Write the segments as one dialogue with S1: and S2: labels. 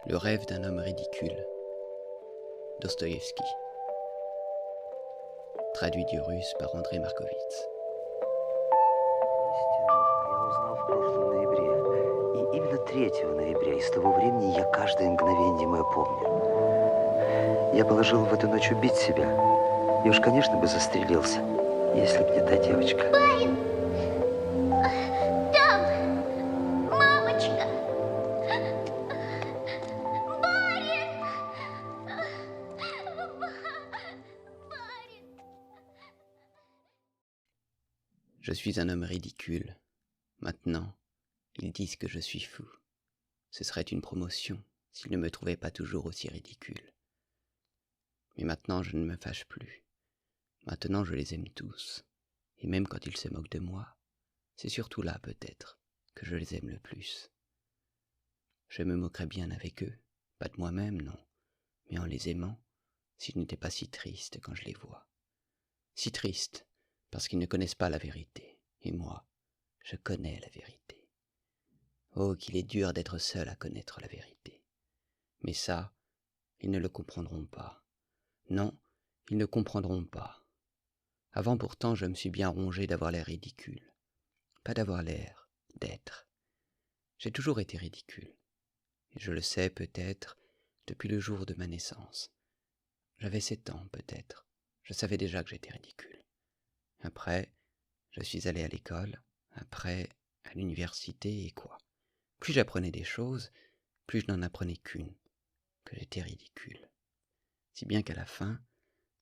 S1: Le rêve d'un homme ridicule. Dostoïevski. Traduit du russe par André Markovitz.
S2: Я узнал в прошлом ноябре. И именно 3 ноября. И с того времени я каждое мгновение мое помню. Я положил в эту ночь убить себя. И уж, конечно, бы застрелился, если б не та девочка.
S3: Барин! Там! Мамочка! Барин! Барин!
S1: Je suis un homme ridicule. Maintenant, ils disent que je suis fou. Ce serait une promotion s'ils ne me trouvaient pas toujours aussi ridicule. Mais maintenant, je ne me fâche plus. Maintenant, je les aime tous. Et même quand ils se moquent de moi, c'est surtout là, peut-être, que je les aime le plus. Je me moquerais bien avec eux, pas de moi-même, non, mais en les aimant, si je n'étais pas si triste quand je les vois. Si triste, parce qu'ils ne connaissent pas la vérité. Et moi, je connais la vérité. Oh, qu'il est dur d'être seul à connaître la vérité. Mais ça, ils ne le comprendront pas. Non, ils ne comprendront pas. Avant pourtant, je me suis bien rongé d'avoir l'air ridicule. Pas d'avoir l'air, d'être. J'ai toujours été ridicule. Et je le sais peut-être depuis le jour de ma naissance. J'avais 7 ans peut-être. Je savais déjà que j'étais ridicule. Après, je suis allé à l'école. Après, à l'université et quoi. Plus j'apprenais des choses, plus je n'en apprenais qu'une, que j'étais ridicule. Si bien qu'à la fin,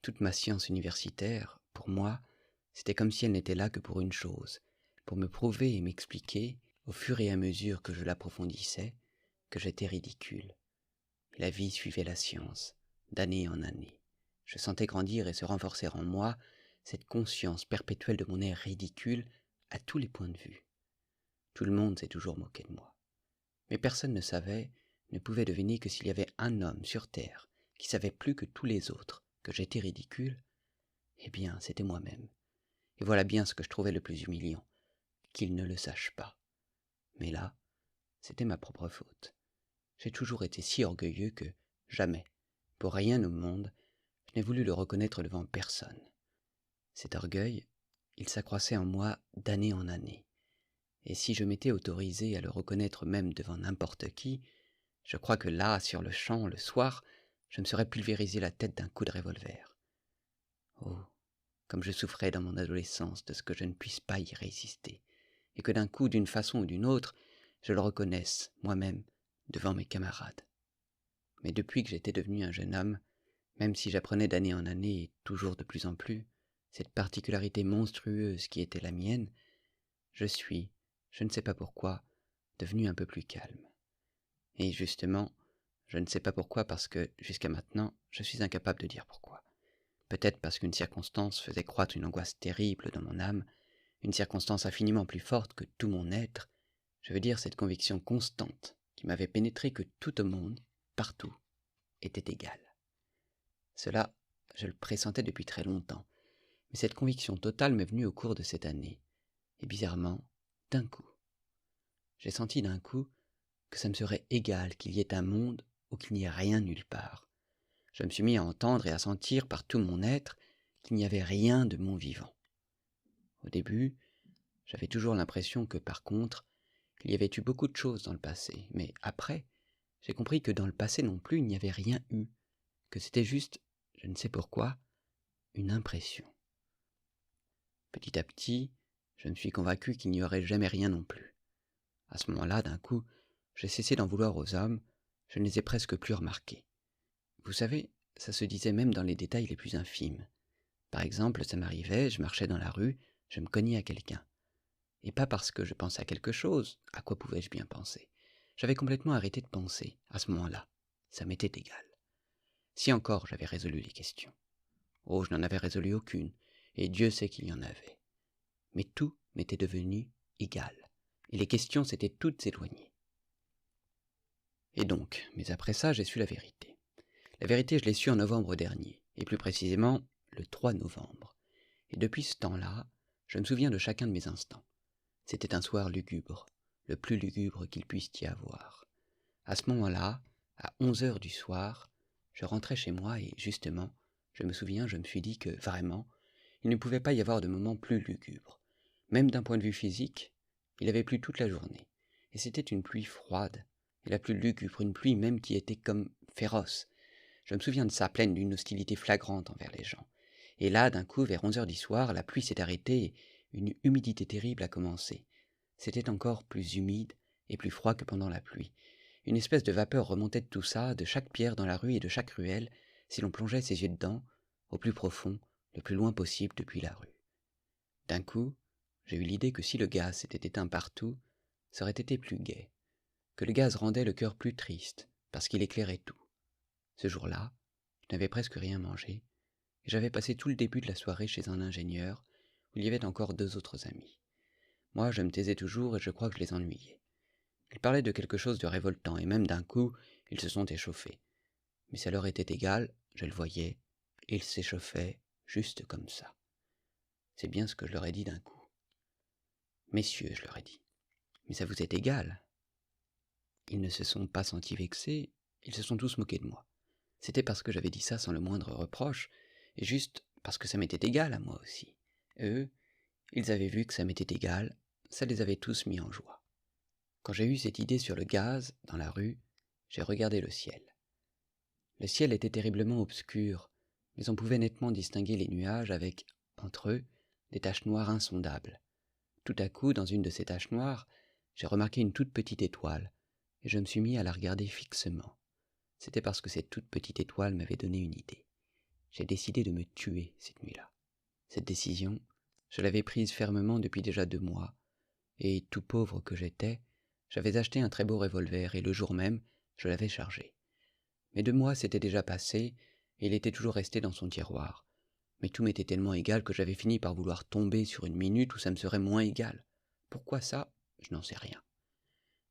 S1: toute ma science universitaire, pour moi, c'était comme si elle n'était là que pour une chose, pour me prouver et m'expliquer, au fur et à mesure que je l'approfondissais, que j'étais ridicule. Et la vie suivait la science, d'année en année. Je sentais grandir et se renforcer en moi cette conscience perpétuelle de mon air ridicule à tous les points de vue. Tout le monde s'est toujours moqué de moi. Mais personne ne savait, ne pouvait deviner que s'il y avait un homme sur terre qui savait plus que tous les autres que j'étais ridicule, eh bien, c'était moi-même. Et voilà bien ce que je trouvais le plus humiliant, qu'il ne le sache pas. Mais là, c'était ma propre faute. J'ai toujours été si orgueilleux que, jamais, pour rien au monde, je n'ai voulu le reconnaître devant personne. Cet orgueil, il s'accroissait en moi d'année en année. Et si je m'étais autorisé à le reconnaître même devant n'importe qui, je crois que là, sur le champ, le soir, je me serais pulvérisé la tête d'un coup de revolver. Oh, comme je souffrais dans mon adolescence de ce que je ne puisse pas y résister, et que d'un coup, d'une façon ou d'une autre, je le reconnaisse, moi-même, devant mes camarades. Mais depuis que j'étais devenu un jeune homme, même si j'apprenais d'année en année et toujours de plus en plus, cette particularité monstrueuse qui était la mienne, je suis, je ne sais pas pourquoi, devenu un peu plus calme. Et justement, je ne sais pas pourquoi parce que, jusqu'à maintenant, je suis incapable de dire pourquoi. Peut-être parce qu'une circonstance faisait croître une angoisse terrible dans mon âme, une circonstance infiniment plus forte que tout mon être, je veux dire cette conviction constante qui m'avait pénétré que tout au monde, partout, était égal. Cela, je le pressentais depuis très longtemps, mais cette conviction totale m'est venue au cours de cette année, et bizarrement, d'un coup. J'ai senti d'un coup que ça me serait égal qu'il y ait un monde ou qu'il n'y ait rien nulle part. Je me suis mis à entendre et à sentir par tout mon être qu'il n'y avait rien de mon vivant. Au début, j'avais toujours l'impression que, par contre, il y avait eu beaucoup de choses dans le passé, mais après, j'ai compris que dans le passé non plus il n'y avait rien eu, que c'était juste, je ne sais pourquoi, une impression. Petit à petit, je me suis convaincu qu'il n'y aurait jamais rien non plus. À ce moment-là, d'un coup, j'ai cessé d'en vouloir aux hommes, je ne les ai presque plus remarqués. Vous savez, ça se disait même dans les détails les plus infimes. Par exemple, ça m'arrivait, je marchais dans la rue, je me cognais à quelqu'un. Et pas parce que je pensais à quelque chose, à quoi pouvais-je bien penser. J'avais complètement arrêté de penser, à ce moment-là. Ça m'était égal. Si encore j'avais résolu les questions. Oh, je n'en avais résolu aucune, et Dieu sait qu'il y en avait. Mais tout m'était devenu égal, et les questions s'étaient toutes éloignées. Et donc, mais après ça, j'ai su la vérité. La vérité, je l'ai su en novembre dernier, et plus précisément, le 3 novembre. Et depuis ce temps-là, je me souviens de chacun de mes instants. C'était un soir lugubre, le plus lugubre qu'il puisse y avoir. À ce moment-là, À 11 heures du soir, je rentrais chez moi et, justement, je me souviens, je me suis dit que, vraiment, il ne pouvait pas y avoir de moment plus lugubre. Même d'un point de vue physique, il avait plu toute la journée. Et c'était une pluie froide, et la plus lugubre, une pluie même qui était comme féroce. Je me souviens de ça, pleine d'une hostilité flagrante envers les gens. Et là, d'un coup, vers 11 heures du soir, la pluie s'est arrêtée et une humidité terrible a commencé. C'était encore plus humide et plus froid que pendant la pluie. Une espèce de vapeur remontait de tout ça, de chaque pierre dans la rue et de chaque ruelle, si l'on plongeait ses yeux dedans, au plus profond, le plus loin possible depuis la rue. D'un coup, j'ai eu l'idée que si le gaz s'était éteint partout, ça aurait été plus gai, que le gaz rendait le cœur plus triste, parce qu'il éclairait tout. Ce jour-là, je n'avais presque rien mangé, et j'avais passé tout le début de la soirée chez un ingénieur, où il y avait encore 2 autres amis. Moi, je me taisais toujours et je crois que je les ennuyais. Ils parlaient de quelque chose de révoltant, et même d'un coup, ils se sont échauffés. Mais ça leur était égal, je le voyais, et ils s'échauffaient juste comme ça. C'est bien ce que je leur ai dit d'un coup. Messieurs, je leur ai dit, mais ça vous est égal. Ils ne se sont pas sentis vexés, ils se sont tous moqués de moi. C'était parce que j'avais dit ça sans le moindre reproche, et juste parce que ça m'était égal à moi aussi. Eux, ils avaient vu que ça m'était égal, ça les avait tous mis en joie. Quand j'ai eu cette idée sur le gaz, dans la rue, j'ai regardé le ciel. Le ciel était terriblement obscur, mais on pouvait nettement distinguer les nuages avec, entre eux, des taches noires insondables. Tout à coup, dans une de ces taches noires, j'ai remarqué une toute petite étoile, et je me suis mis à la regarder fixement. C'était parce que cette toute petite étoile m'avait donné une idée. J'ai décidé de me tuer cette nuit-là. Cette décision, je l'avais prise fermement depuis déjà 2 mois, et tout pauvre que j'étais, j'avais acheté un très beau revolver et le jour même, je l'avais chargé. Mais 2 mois s'étaient déjà passés, et il était toujours resté dans son tiroir. Mais tout m'était tellement égal que j'avais fini par vouloir tomber sur une minute où ça me serait moins égal. Pourquoi ça? Je n'en sais rien.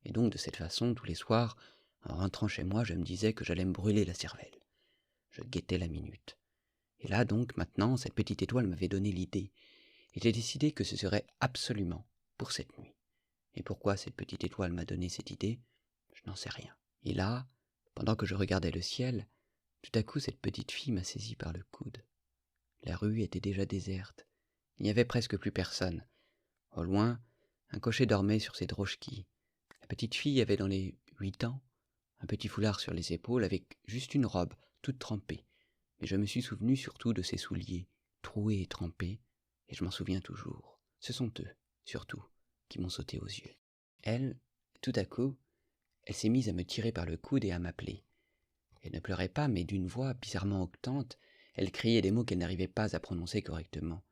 S1: Et donc de cette façon, tous les soirs, en rentrant chez moi, je me disais que j'allais me brûler la cervelle. Je guettais la minute. Et là donc, maintenant, cette petite étoile m'avait donné l'idée, et j'ai décidé que ce serait absolument pour cette nuit. Et pourquoi cette petite étoile m'a donné cette idée? Je n'en sais rien. Et là, pendant que je regardais le ciel, tout à coup cette petite fille m'a saisi par le coude. La rue était déjà déserte. Il n'y avait presque plus personne. Au loin, un cocher dormait sur ses drochkis. La petite fille avait dans les 8 ans, un petit foulard sur les épaules avec juste une robe, toute trempée. Mais je me suis souvenu surtout de ses souliers, troués et trempés, et je m'en souviens toujours. Ce sont eux, surtout, qui m'ont sauté aux yeux. Elle, tout à coup, elle s'est mise à me tirer par le coude et à m'appeler. Elle ne pleurait pas, mais d'une voix bizarrement octante, elle criait des mots qu'elle n'arrivait pas à prononcer correctement,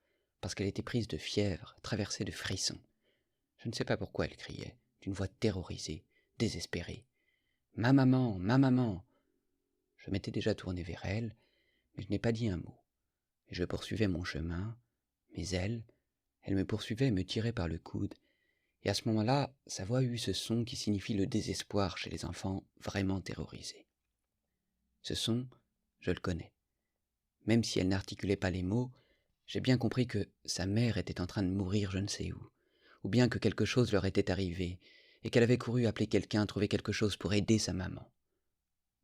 S1: parce qu'elle était prise de fièvre, traversée de frissons. Je ne sais pas pourquoi elle criait, d'une voix terrorisée, désespérée. « Ma maman, ma maman !» Je m'étais déjà tourné vers elle, mais je n'ai pas dit un mot. Et je poursuivais mon chemin, mais elle me poursuivait et me tirait par le coude, et à ce moment-là, sa voix eut ce son qui signifie le désespoir chez les enfants vraiment terrorisés. Ce son, je le connais. Même si elle n'articulait pas les mots, j'ai bien compris que sa mère était en train de mourir je ne sais où, ou bien que quelque chose leur était arrivé, et qu'elle avait couru appeler quelqu'un, trouver quelque chose pour aider sa maman.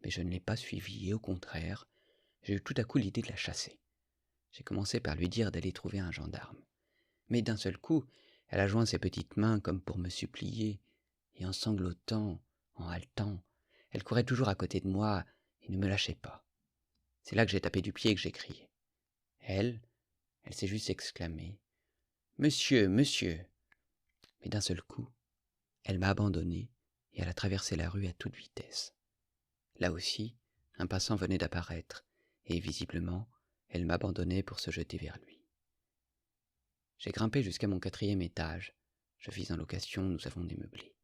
S1: Mais je ne l'ai pas suivie, et au contraire, j'ai eu tout à coup l'idée de la chasser. J'ai commencé par lui dire d'aller trouver un gendarme. Mais d'un seul coup, elle a joint ses petites mains comme pour me supplier, et en sanglotant, en haletant, elle courait toujours à côté de moi et ne me lâchait pas. C'est là que j'ai tapé du pied et que j'ai crié. Elle s'est juste exclamée « Monsieur, monsieur !» Mais d'un seul coup, elle m'a abandonné et elle a traversé la rue à toute vitesse. Là aussi, un passant venait d'apparaître, et visiblement, elle m'abandonnait pour se jeter vers lui. J'ai grimpé jusqu'à mon 4e étage. Je vis en location, nous avons démeublé.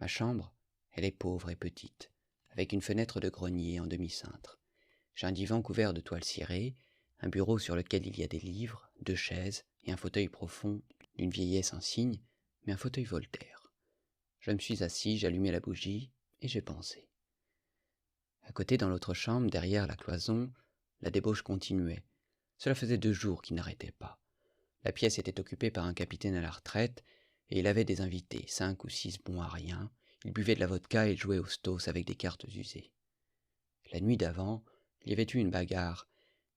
S1: Ma chambre, elle est pauvre et petite, avec une fenêtre de grenier en demi-cintre. J'ai un divan couvert de toile cirée, un bureau sur lequel il y a des livres, 2 chaises et un fauteuil profond, d'une vieillesse insigne, mais un fauteuil Voltaire. Je me suis assis, j'allumai la bougie, et j'ai pensé. À côté, dans l'autre chambre, derrière la cloison, la débauche continuait. Cela faisait 2 jours qu'il n'arrêtait pas. La pièce était occupée par un capitaine à la retraite, et il avait des invités, 5 ou 6 bons à rien. Il buvait de la vodka et il jouait au stos avec des cartes usées. La nuit d'avant, il y avait eu une bagarre,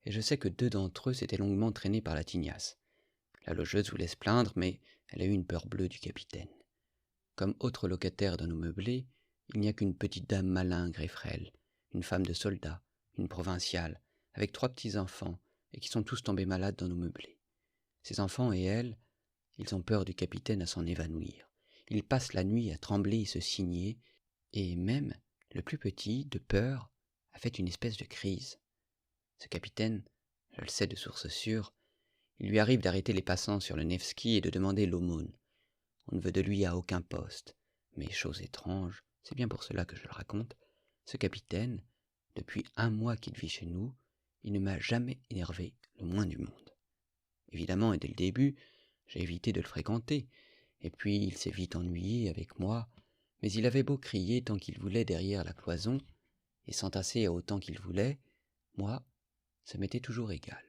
S1: et je sais que 2 d'entre eux s'étaient longuement traînés par la tignasse. La logeuse voulait se plaindre, mais elle a eu une peur bleue du capitaine. Comme autre locataire dans nos meublés, il n'y a qu'une petite dame malingre et frêle, une femme de soldat, une provinciale, avec 3 petits-enfants, et qui sont tous tombés malades dans nos meublés. Ces enfants et elle, ils ont peur du capitaine à s'en évanouir. Ils passent la nuit à trembler et se signer, et même le plus petit, de peur, a fait une espèce de crise. Ce capitaine, je le sais de source sûre, il lui arrive d'arrêter les passants sur le Nevski et de demander l'aumône. On ne veut de lui à aucun poste. Mais chose étrange, c'est bien pour cela que je le raconte, ce capitaine, depuis 1 mois qu'il vit chez nous, il ne m'a jamais énervé le moins du monde. Évidemment, et dès le début, j'ai évité de le fréquenter, et puis il s'est vite ennuyé avec moi, mais il avait beau crier tant qu'il voulait derrière la cloison, et s'entasser autant qu'il voulait, moi, ça m'était toujours égal.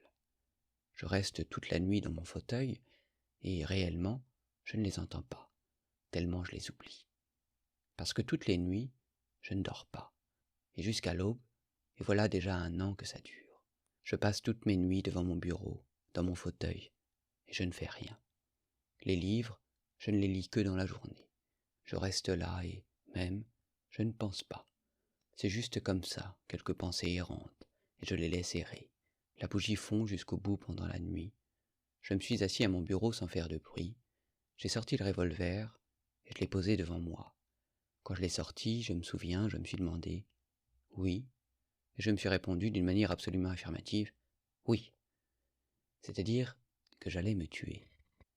S1: Je reste toute la nuit dans mon fauteuil, et réellement, je ne les entends pas, tellement je les oublie. Parce que toutes les nuits, je ne dors pas, et jusqu'à l'aube, et voilà déjà 1 an que ça dure. Je passe toutes mes nuits devant mon bureau, dans mon fauteuil, et je ne fais rien. Les livres, je ne les lis que dans la journée. Je reste là et, même, je ne pense pas. C'est juste comme ça, quelques pensées errantes, et je les laisse errer. La bougie fond jusqu'au bout pendant la nuit. Je me suis assis à mon bureau sans faire de bruit. J'ai sorti le revolver, et je l'ai posé devant moi. Quand je l'ai sorti, je me souviens, je me suis demandé « oui », et je me suis répondu d'une manière absolument affirmative « oui ». C'est-à-dire que j'allais me tuer.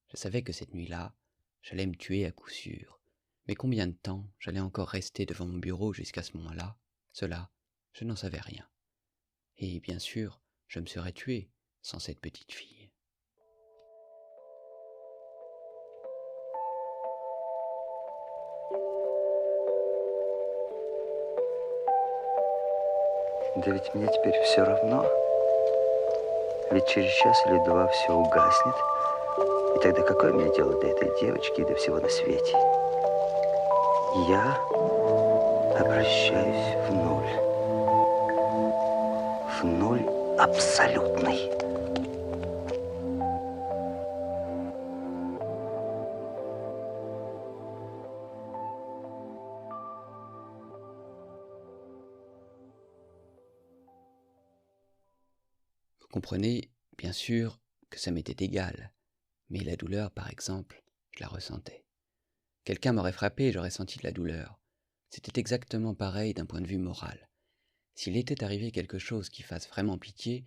S1: Je savais que cette nuit-là, j'allais me tuer à coup sûr. Mais combien de temps j'allais encore rester devant mon bureau jusqu'à ce moment-là, cela, je n'en savais rien. Et bien sûr, je me serais tué sans cette petite fille.
S2: Да ведь мне теперь все равно. Ведь через час или 2 все угаснет. И тогда какое мне дело до этой девочки и до всего на свете? Я обращаюсь в нуль. В нуль абсолютный.
S1: Vous comprenez, bien sûr, que ça m'était égal, mais la douleur, par exemple, je la ressentais. Quelqu'un m'aurait frappé et j'aurais senti de la douleur. C'était exactement pareil d'un point de vue moral. S'il était arrivé quelque chose qui fasse vraiment pitié,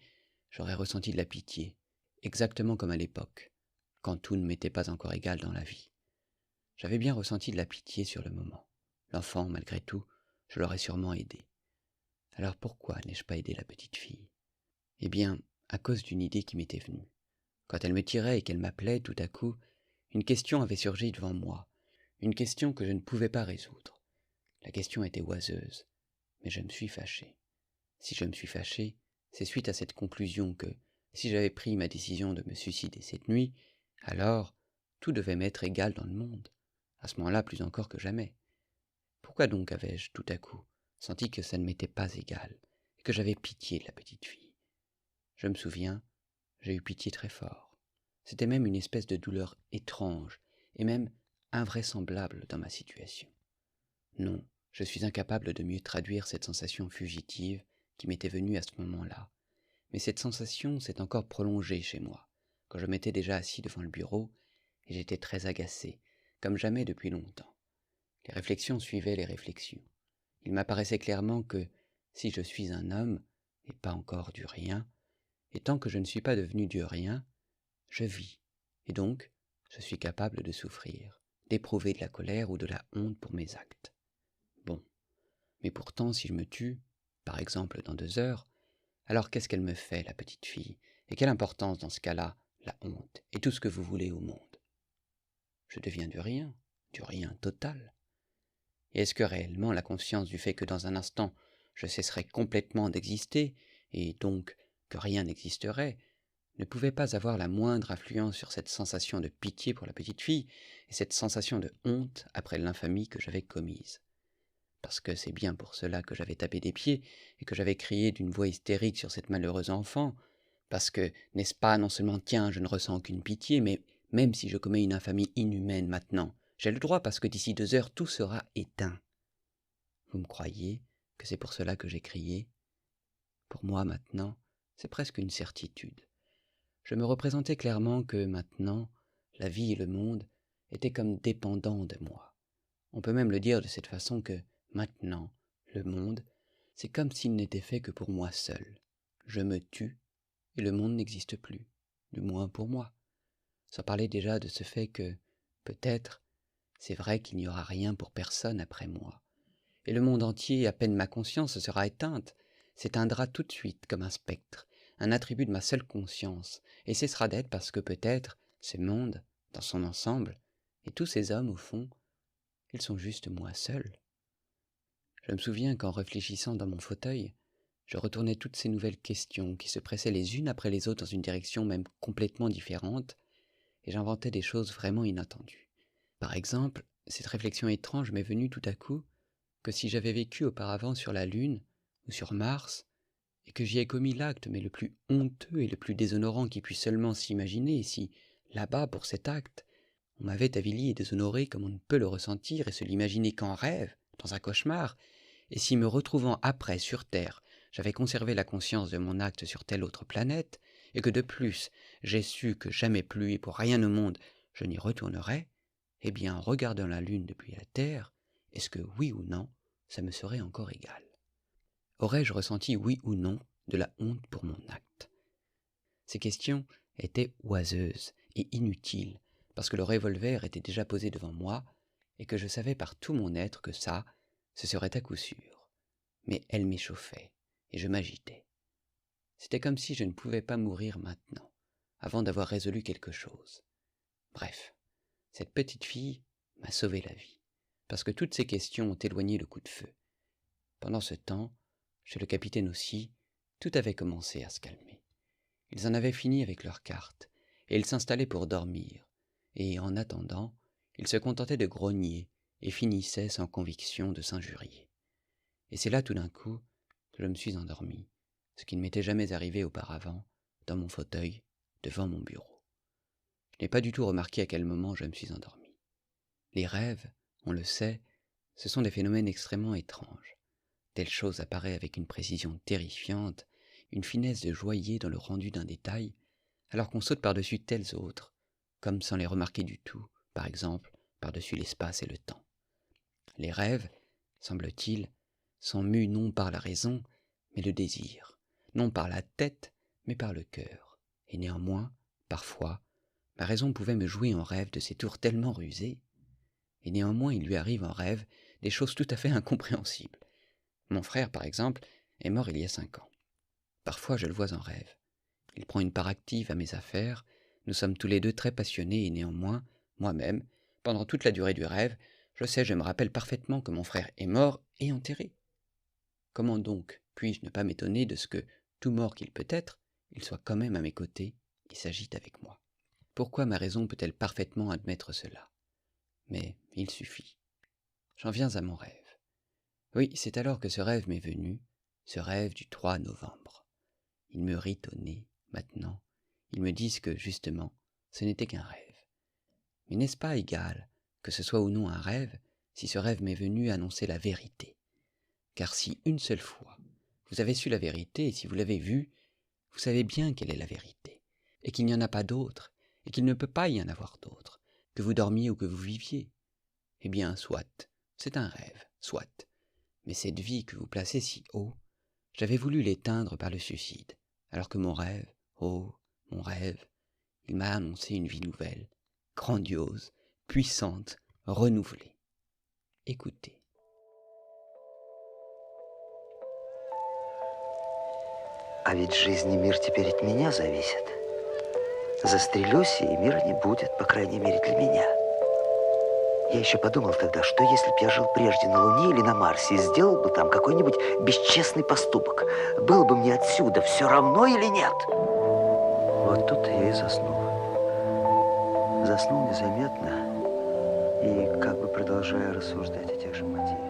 S1: j'aurais ressenti de la pitié, exactement comme à l'époque, quand tout ne m'était pas encore égal dans la vie. J'avais bien ressenti de la pitié sur le moment. L'enfant, malgré tout, je l'aurais sûrement aidé. Alors pourquoi n'ai-je pas aidé la petite fille? Eh bien, à cause d'une idée qui m'était venue. Quand elle me tirait et qu'elle m'appelait, tout à coup, une question avait surgi devant moi, une question que je ne pouvais pas résoudre. La question était oiseuse, mais je me suis fâché. Si je me suis fâché, c'est suite à cette conclusion que, si j'avais pris ma décision de me suicider cette nuit, alors tout devait m'être égal dans le monde, à ce moment-là plus encore que jamais. Pourquoi donc avais-je tout à coup senti que ça ne m'était pas égal, et que j'avais pitié de la petite fille? Je me souviens, j'ai eu pitié très fort. C'était même une espèce de douleur étrange, et même invraisemblable dans ma situation. Non, je suis incapable de mieux traduire cette sensation fugitive qui m'était venue à ce moment-là. Mais cette sensation s'est encore prolongée chez moi, quand je m'étais déjà assis devant le bureau, et j'étais très agacé, comme jamais depuis longtemps. Les réflexions suivaient les réflexions. Il m'apparaissait clairement que, si je suis un homme, et pas encore du rien, et tant que je ne suis pas devenu du rien, je vis, et donc je suis capable de souffrir, d'éprouver de la colère ou de la honte pour mes actes. Bon, mais pourtant si je me tue, par exemple dans 2 heures, alors qu'est-ce qu'elle me fait, la petite fille? Et quelle importance dans ce cas-là, la honte, et tout ce que vous voulez au monde? Je deviens du rien total. Et est-ce que réellement la conscience du fait que dans un instant je cesserai complètement d'exister, et donc que rien n'existerait, ne pouvait pas avoir la moindre influence sur cette sensation de pitié pour la petite fille, et cette sensation de honte après l'infamie que j'avais commise? parce que c'est bien pour cela que j'avais tapé des pieds et que j'avais crié d'une voix hystérique sur cette malheureuse enfant, parce que, n'est-ce pas, non seulement tiens, je ne ressens aucune pitié, mais même si je commets une infamie inhumaine maintenant, j'ai le droit parce que d'ici 2 heures tout sera éteint. Vous me croyez que c'est pour cela que j'ai crié? Pour moi maintenant, c'est presque une certitude. Je me représentais clairement que maintenant, la vie et le monde étaient comme dépendants de moi. On peut même le dire de cette façon que, maintenant, le monde, c'est comme s'il n'était fait que pour moi seul. Je me tue, et le monde n'existe plus, du moins pour moi. Sans parler déjà de ce fait que, peut-être, c'est vrai qu'il n'y aura rien pour personne après moi. Et le monde entier, à peine ma conscience sera éteinte, s'éteindra tout de suite comme un spectre, un attribut de ma seule conscience, et cessera d'être parce que peut-être, ce monde, dans son ensemble, et tous ces hommes au fond, ils sont juste moi seul. Je me souviens qu'en réfléchissant dans mon fauteuil, je retournais toutes ces nouvelles questions qui se pressaient les unes après les autres dans une direction même complètement différente, et j'inventais des choses vraiment inattendues. Par exemple, cette réflexion étrange m'est venue tout à coup que si j'avais vécu auparavant sur la Lune ou sur Mars, et que j'y ai commis l'acte mais le plus honteux et le plus déshonorant qui puisse seulement s'imaginer, et si, là-bas, pour cet acte, on m'avait avili et déshonoré comme on ne peut le ressentir et se l'imaginer qu'en rêve, dans un cauchemar, et si me retrouvant après sur Terre, j'avais conservé la conscience de mon acte sur telle autre planète, et que de plus, j'ai su que jamais plus et pour rien au monde je n'y retournerais, eh bien, en regardant la Lune depuis la Terre, est-ce que oui ou non, ça me serait encore égal? Aurais-je ressenti oui ou non de la honte pour mon acte? Ces questions étaient oiseuses et inutiles, parce que le revolver était déjà posé devant moi, et que je savais par tout mon être que ça, ce serait à coup sûr. Mais elles m'échauffaient, et je m'agitais. C'était comme si je ne pouvais pas mourir maintenant, avant d'avoir résolu quelque chose. Bref, cette petite fille m'a sauvé la vie, parce que toutes ces questions ont éloigné le coup de feu. Pendant ce temps, chez le capitaine aussi, tout avait commencé à se calmer. Ils en avaient fini avec leurs cartes, et ils s'installaient pour dormir, et en attendant, ils se contentaient de grogner et finissaient sans conviction de s'injurier. Et c'est là tout d'un coup que je me suis endormi, ce qui ne m'était jamais arrivé auparavant, dans mon fauteuil, devant mon bureau. Je n'ai pas du tout remarqué à quel moment je me suis endormi. Les rêves, on le sait, ce sont des phénomènes extrêmement étranges. Telle chose apparaît avec une précision terrifiante, une finesse de joaillier dans le rendu d'un détail, alors qu'on saute par-dessus telles autres, comme sans les remarquer du tout, par exemple, par-dessus l'espace et le temps. Les rêves, semble-t-il, sont mus non par la raison, mais le désir, non par la tête, mais par le cœur. Et néanmoins, parfois, ma raison pouvait me jouer en rêve de ces tours tellement rusés, et néanmoins il lui arrive en rêve des choses tout à fait incompréhensibles. Mon frère, par exemple, est mort il y a 5 ans. Parfois je le vois en rêve. Il prend une part active à mes affaires, nous sommes tous les deux très passionnés et néanmoins, moi-même, pendant toute la durée du rêve, je me rappelle parfaitement que mon frère est mort et enterré. Comment donc puis-je ne pas m'étonner de ce que, tout mort qu'il peut être, il soit quand même à mes côtés et s'agite avec moi? Pourquoi ma raison peut-elle parfaitement admettre cela? Mais il suffit. J'en viens à mon rêve. Oui, c'est alors que ce rêve m'est venu, ce rêve du 3 novembre. Ils me rient au nez, maintenant. Ils me disent que, justement, ce n'était qu'un rêve. Mais n'est-ce pas égal, que ce soit ou non un rêve, si ce rêve m'est venu annoncer la vérité? Car si une seule fois, vous avez su la vérité, et si vous l'avez vue, vous savez bien quelle est la vérité, et qu'il n'y en a pas d'autre, et qu'il ne peut pas y en avoir d'autre, que vous dormiez ou que vous viviez. Eh bien, soit, c'est un rêve, soit. Mais cette vie que vous placez si haut, j'avais voulu l'éteindre par le suicide, alors que mon rêve, oh, mon rêve, il m'a annoncé une vie nouvelle, grandiose, puissante, renouvelée. Écoutez.
S2: А ведь жизнь и мир теперь от меня зависят. Застрелюсь, и мира не будет, по крайней мере, для меня. Я еще подумал тогда, что если б я жил прежде на Луне или на Марсе и сделал бы там какой-нибудь бесчестный поступок, было бы мне отсюда все равно или нет? Вот тут я и заснул. Заснул незаметно и как бы продолжая рассуждать о тех же материях.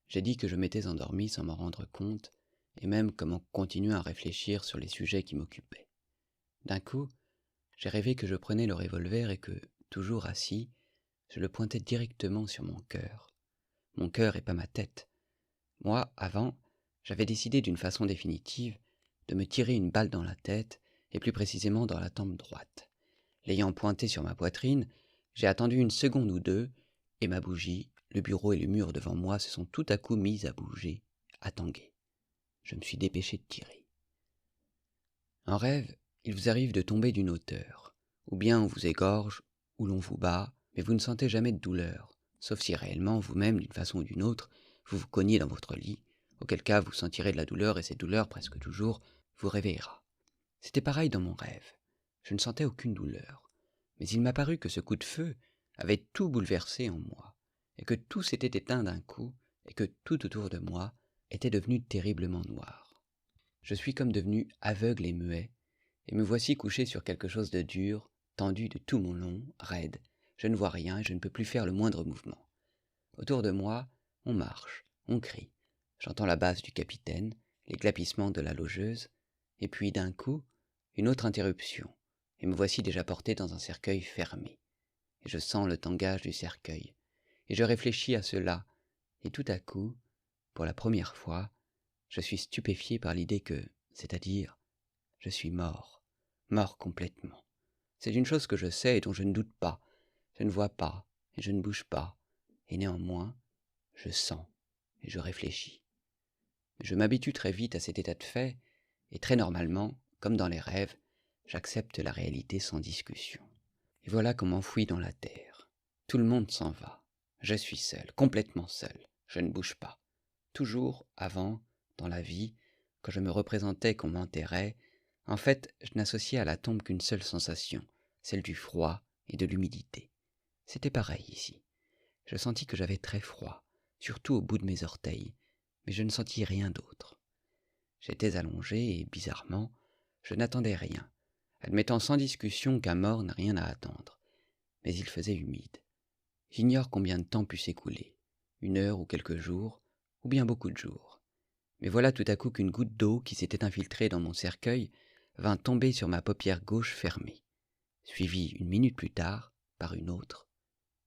S1: J'ai dit que je m'étais endormi sans m'en rendre compte, et même comme en continuant à réfléchir sur les sujets qui m'occupaient. D'un coup, j'ai rêvé que je prenais le revolver et que, toujours assis, je le pointais directement sur mon cœur. Mon cœur et pas ma tête. Moi, avant, j'avais décidé d'une façon définitive de me tirer une balle dans la tête, et plus précisément dans la tempe droite. L'ayant pointé sur ma poitrine, j'ai attendu une seconde ou deux, et ma bougie, le bureau et le mur devant moi se sont tout à coup mis à bouger, à tanguer. Je me suis dépêché de tirer. En rêve, il vous arrive de tomber d'une hauteur, ou bien on vous égorge, ou l'on vous bat, mais vous ne sentez jamais de douleur, sauf si réellement vous-même, d'une façon ou d'une autre, vous vous cognez dans votre lit, auquel cas vous sentirez de la douleur et cette douleur, presque toujours, vous réveillera. C'était pareil dans mon rêve. Je ne sentais aucune douleur, mais il m'a paru que ce coup de feu avait tout bouleversé en moi, et que tout s'était éteint d'un coup, et que tout autour de moi était devenu terriblement noir. Je suis comme devenu aveugle et muet, et me voici couché sur quelque chose de dur, tendu de tout mon long, raide. Je ne vois rien et je ne peux plus faire le moindre mouvement. Autour de moi, on marche, on crie. J'entends la basse du capitaine, les glapissements de la logeuse, et puis d'un coup, une autre interruption, et me voici déjà porté dans un cercueil fermé. Et je sens le tangage du cercueil, et je réfléchis à cela, et tout à coup, pour la première fois, je suis stupéfié par l'idée que, c'est-à-dire, je suis mort, mort complètement. C'est une chose que je sais et dont je ne doute pas. Je ne vois pas, et je ne bouge pas, et néanmoins, je sens, et je réfléchis. Je m'habitue très vite à cet état de fait, et très normalement, comme dans les rêves, j'accepte la réalité sans discussion. Et voilà qu'on m'enfouit dans la terre. Tout le monde s'en va. Je suis seul, complètement seul. Je ne bouge pas. Toujours, avant, dans la vie, quand je me représentais qu'on m'enterrait, en fait, je n'associais à la tombe qu'une seule sensation, celle du froid et de l'humidité. C'était pareil ici. Je sentis que j'avais très froid, surtout au bout de mes orteils, mais je ne sentis rien d'autre. J'étais allongé et, bizarrement, je n'attendais rien, admettant sans discussion qu'un mort n'a rien à attendre. Mais il faisait humide. J'ignore combien de temps put s'écouler, 1 heure ou quelques jours, ou bien beaucoup de jours. Mais voilà tout à coup qu'une goutte d'eau qui s'était infiltrée dans mon cercueil vint tomber sur ma paupière gauche fermée, suivie 1 minute plus tard par une autre,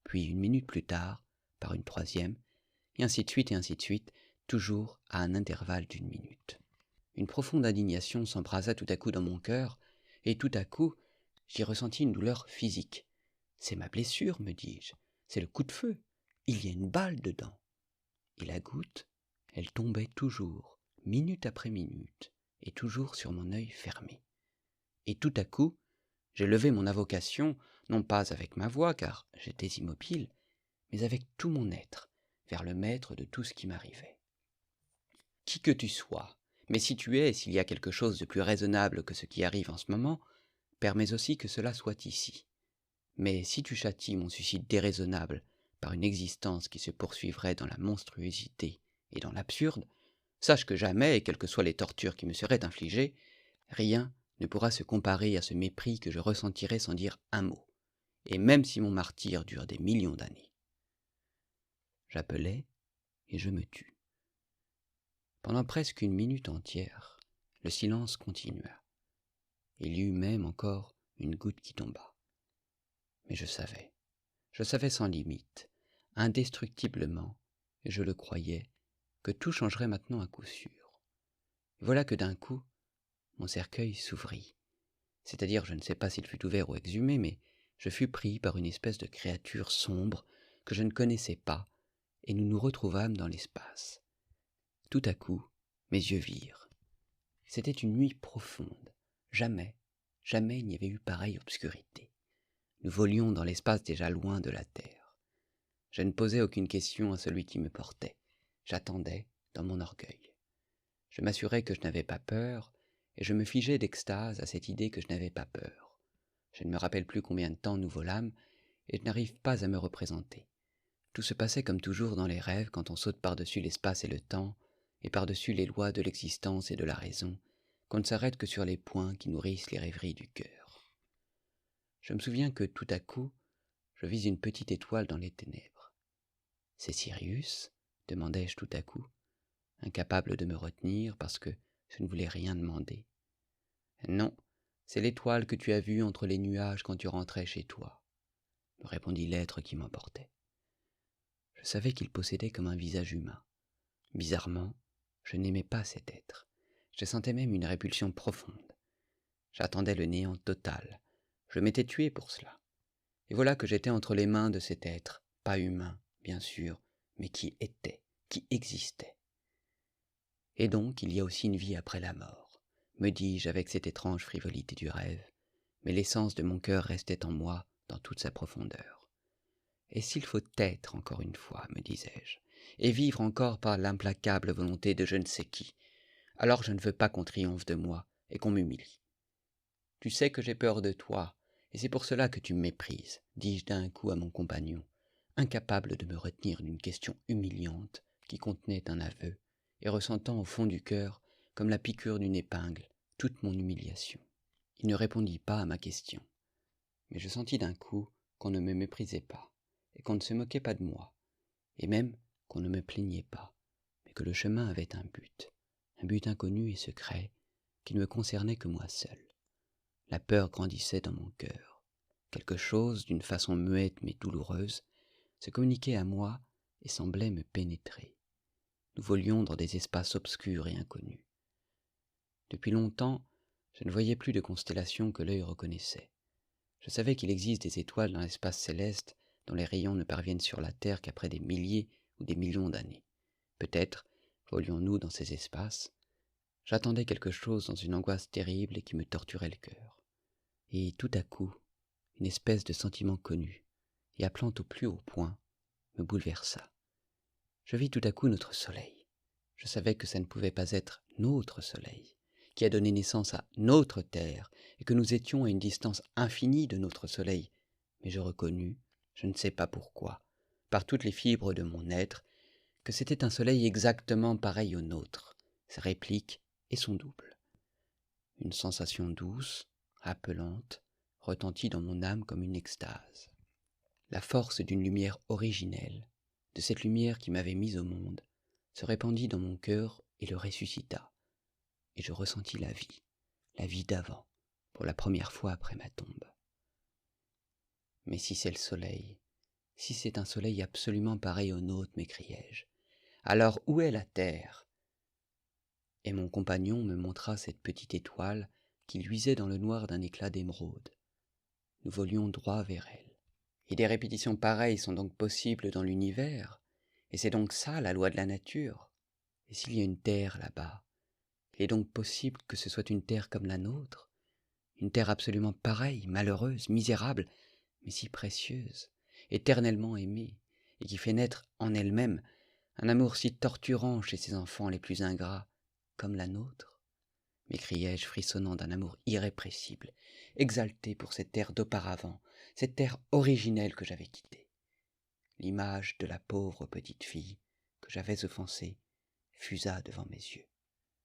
S1: puis 1 minute plus tard par une troisième, et ainsi de suite, toujours à un intervalle d'1 minute. Une profonde indignation s'embrasa tout à coup dans mon cœur, et tout à coup, j'y ressentis une douleur physique. C'est ma blessure, me dis-je, c'est le coup de feu, il y a une balle dedans. Et la goutte, elle tombait toujours, minute après minute, et toujours sur mon œil fermé. Et tout à coup, j'ai levé mon invocation, non pas avec ma voix, car j'étais immobile, mais avec tout mon être, vers le maître de tout ce qui m'arrivait. Qui que tu sois, mais si tu es et s'il y a quelque chose de plus raisonnable que ce qui arrive en ce moment, permets aussi que cela soit ici. Mais si tu châties mon suicide déraisonnable par une existence qui se poursuivrait dans la monstruosité et dans l'absurde, sache que jamais, et quelles que soient les tortures qui me seraient infligées, rien ne pourra se comparer à ce mépris que je ressentirai sans dire un mot, et même si mon martyre dure des millions d'années. J'appelais et je me tus. Pendant presque 1 minute entière, le silence continua. Il y eut même encore une goutte qui tomba. Mais je savais sans limite, indestructiblement, et je le croyais, que tout changerait maintenant à coup sûr. Et voilà que d'un coup, mon cercueil s'ouvrit. C'est-à-dire, je ne sais pas s'il fut ouvert ou exhumé, mais je fus pris par une espèce de créature sombre que je ne connaissais pas, et nous nous retrouvâmes dans l'espace. Tout à coup, mes yeux virent. C'était une nuit profonde. Jamais il n'y avait eu pareille obscurité. Nous volions dans l'espace déjà loin de la terre. Je ne posais aucune question à celui qui me portait. J'attendais dans mon orgueil. Je m'assurais que je n'avais pas peur, et je me figeais d'extase à cette idée que je n'avais pas peur. Je ne me rappelle plus combien de temps nous volâmes, et je n'arrive pas à me représenter. Tout se passait comme toujours dans les rêves quand on saute par-dessus l'espace et le temps, et par-dessus les lois de l'existence et de la raison, qu'on ne s'arrête que sur les points qui nourrissent les rêveries du cœur. Je me souviens que tout à coup, je vis une petite étoile dans les ténèbres. C'est Sirius, demandai-je tout à coup, incapable de me retenir parce que je ne voulais rien demander. Non, c'est l'étoile que tu as vue entre les nuages quand tu rentrais chez toi, me répondit l'être qui m'emportait. Je savais qu'il possédait comme un visage humain. Bizarrement, je n'aimais pas cet être. Je sentais même une répulsion profonde. J'attendais le néant total. Je m'étais tué pour cela. Et voilà que j'étais entre les mains de cet être, pas humain, bien sûr, mais qui était, qui existait. Et donc, il y a aussi une vie après la mort, me dis-je avec cette étrange frivolité du rêve, mais l'essence de mon cœur restait en moi dans toute sa profondeur. Et s'il faut être encore une fois, me disais-je, et vivre encore par l'implacable volonté de je ne sais qui, alors je ne veux pas qu'on triomphe de moi et qu'on m'humilie. Tu sais que j'ai peur de toi, et c'est pour cela que tu me méprises, dis-je d'un coup à mon compagnon, incapable de me retenir d'une question humiliante qui contenait un aveu, et ressentant au fond du cœur, comme la piqûre d'une épingle, toute mon humiliation. Il ne répondit pas à ma question, mais je sentis d'un coup qu'on ne me méprisait pas, et qu'on ne se moquait pas de moi, et même qu'on ne me plaignait pas, mais que le chemin avait un but inconnu et secret, qui ne me concernait que moi seul. La peur grandissait dans mon cœur. Quelque chose, d'une façon muette mais douloureuse, se communiquait à moi et semblait me pénétrer. Nous volions dans des espaces obscurs et inconnus. Depuis longtemps, je ne voyais plus de constellations que l'œil reconnaissait. Je savais qu'il existe des étoiles dans l'espace céleste dont les rayons ne parviennent sur la Terre qu'après des milliers ou des millions d'années. Peut-être volions-nous dans ces espaces. J'attendais quelque chose dans une angoisse terrible et qui me torturait le cœur. Et tout à coup, une espèce de sentiment connu, et appelant au plus haut point, me bouleversa. Je vis tout à coup notre soleil. Je savais que ça ne pouvait pas être notre soleil, qui a donné naissance à notre Terre, et que nous étions à une distance infinie de notre soleil. Mais je reconnus, je ne sais pas pourquoi, par toutes les fibres de mon être, que c'était un soleil exactement pareil au nôtre, sa réplique et son double. Une sensation douce, appelante, retentit dans mon âme comme une extase. La force d'une lumière originelle, de cette lumière qui m'avait mis au monde, se répandit dans mon cœur et le ressuscita, et je ressentis la vie d'avant, pour la première fois après ma tombe. Mais si c'est le soleil, si c'est un soleil absolument pareil au nôtre, m'écriai-je, alors où est la terre ? Et mon compagnon me montra cette petite étoile qui luisait dans le noir d'un éclat d'émeraude. Nous volions droit vers elle. Et des répétitions pareilles sont donc possibles dans l'univers, et c'est donc ça la loi de la nature. Et s'il y a une terre là-bas, il est donc possible que ce soit une terre comme la nôtre, une terre absolument pareille, malheureuse, misérable, mais si précieuse, éternellement aimée, et qui fait naître en elle-même un amour si torturant chez ses enfants les plus ingrats, comme la nôtre, m'écriai-je frissonnant d'un amour irrépressible, exalté pour cette terre d'auparavant, cette terre originelle que j'avais quittée. L'image de la pauvre petite fille que j'avais offensée fusa devant mes yeux.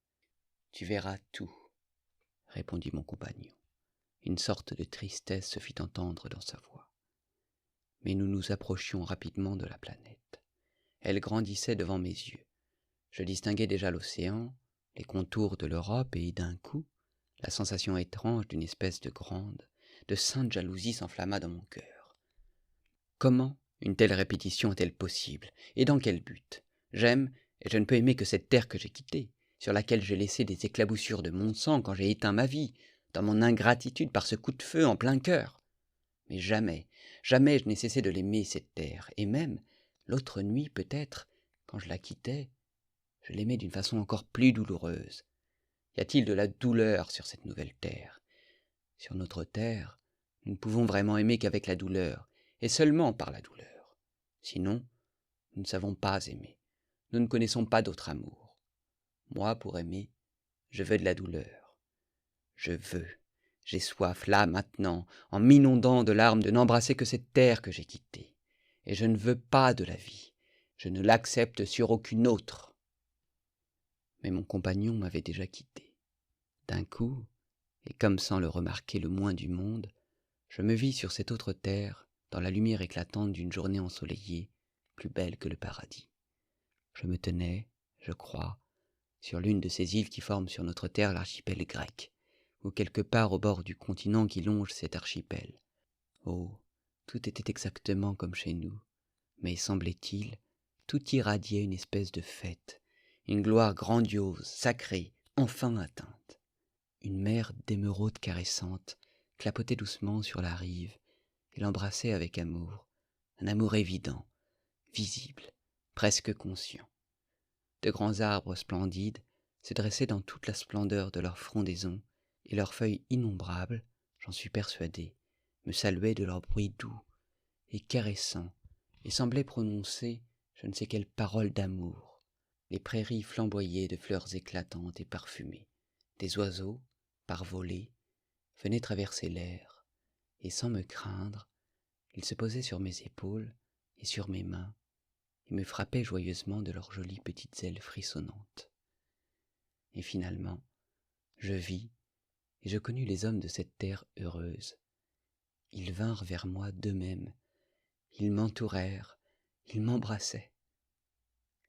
S1: « Tu verras tout, » répondit mon compagnon. Une sorte de tristesse se fit entendre dans sa voix. Mais nous nous approchions rapidement de la planète. Elle grandissait devant mes yeux. Je distinguais déjà l'océan, les contours de l'Europe, et d'un coup, la sensation étrange d'une espèce de grande, de sainte jalousie s'enflamma dans mon cœur. Comment une telle répétition est-elle possible, et dans quel but ? J'aime, et je ne peux aimer que cette terre que j'ai quittée, sur laquelle j'ai laissé des éclaboussures de mon sang quand j'ai éteint ma vie, dans mon ingratitude par ce coup de feu en plein cœur. Mais jamais, jamais je n'ai cessé de l'aimer, cette terre, et même, l'autre nuit peut-être, quand je la quittais, je l'aimais d'une façon encore plus douloureuse. Y a-t-il de la douleur sur cette nouvelle terre ? Sur notre terre, nous ne pouvons vraiment aimer qu'avec la douleur, et seulement par la douleur. Sinon, nous ne savons pas aimer. Nous ne connaissons pas d'autre amour. Moi, pour aimer, je veux de la douleur. Je veux, j'ai soif, là, maintenant, en m'inondant de larmes, de n'embrasser que cette terre que j'ai quittée. Et je ne veux pas de la vie. Je ne l'accepte sur aucune autre. Mais mon compagnon m'avait déjà quitté. D'un coup, et comme sans le remarquer le moins du monde, je me vis sur cette autre terre, dans la lumière éclatante d'une journée ensoleillée, plus belle que le paradis. Je me tenais, je crois, sur l'une de ces îles qui forment sur notre terre l'archipel grec, ou quelque part au bord du continent qui longe cet archipel. Oh, tout était exactement comme chez nous, mais semblait-il, tout irradiait une espèce de fête, une gloire grandiose, sacrée, enfin atteinte. Une mer d'émeraude caressante clapotait doucement sur la rive et l'embrassait avec amour, un amour évident, visible, presque conscient. De grands arbres splendides se dressaient dans toute la splendeur de leur frondaison, et leurs feuilles innombrables, j'en suis persuadé, me saluaient de leur bruit doux et caressant, et semblaient prononcer je ne sais quelle parole d'amour. Les prairies flamboyaient de fleurs éclatantes et parfumées. Des oiseaux, par volées, venaient traverser l'air, et sans me craindre, ils se posaient sur mes épaules et sur mes mains, et me frappaient joyeusement de leurs jolies petites ailes frissonnantes. Et finalement, je vis et je connus les hommes de cette terre heureuse. Ils vinrent vers moi d'eux-mêmes, ils m'entourèrent, ils m'embrassaient.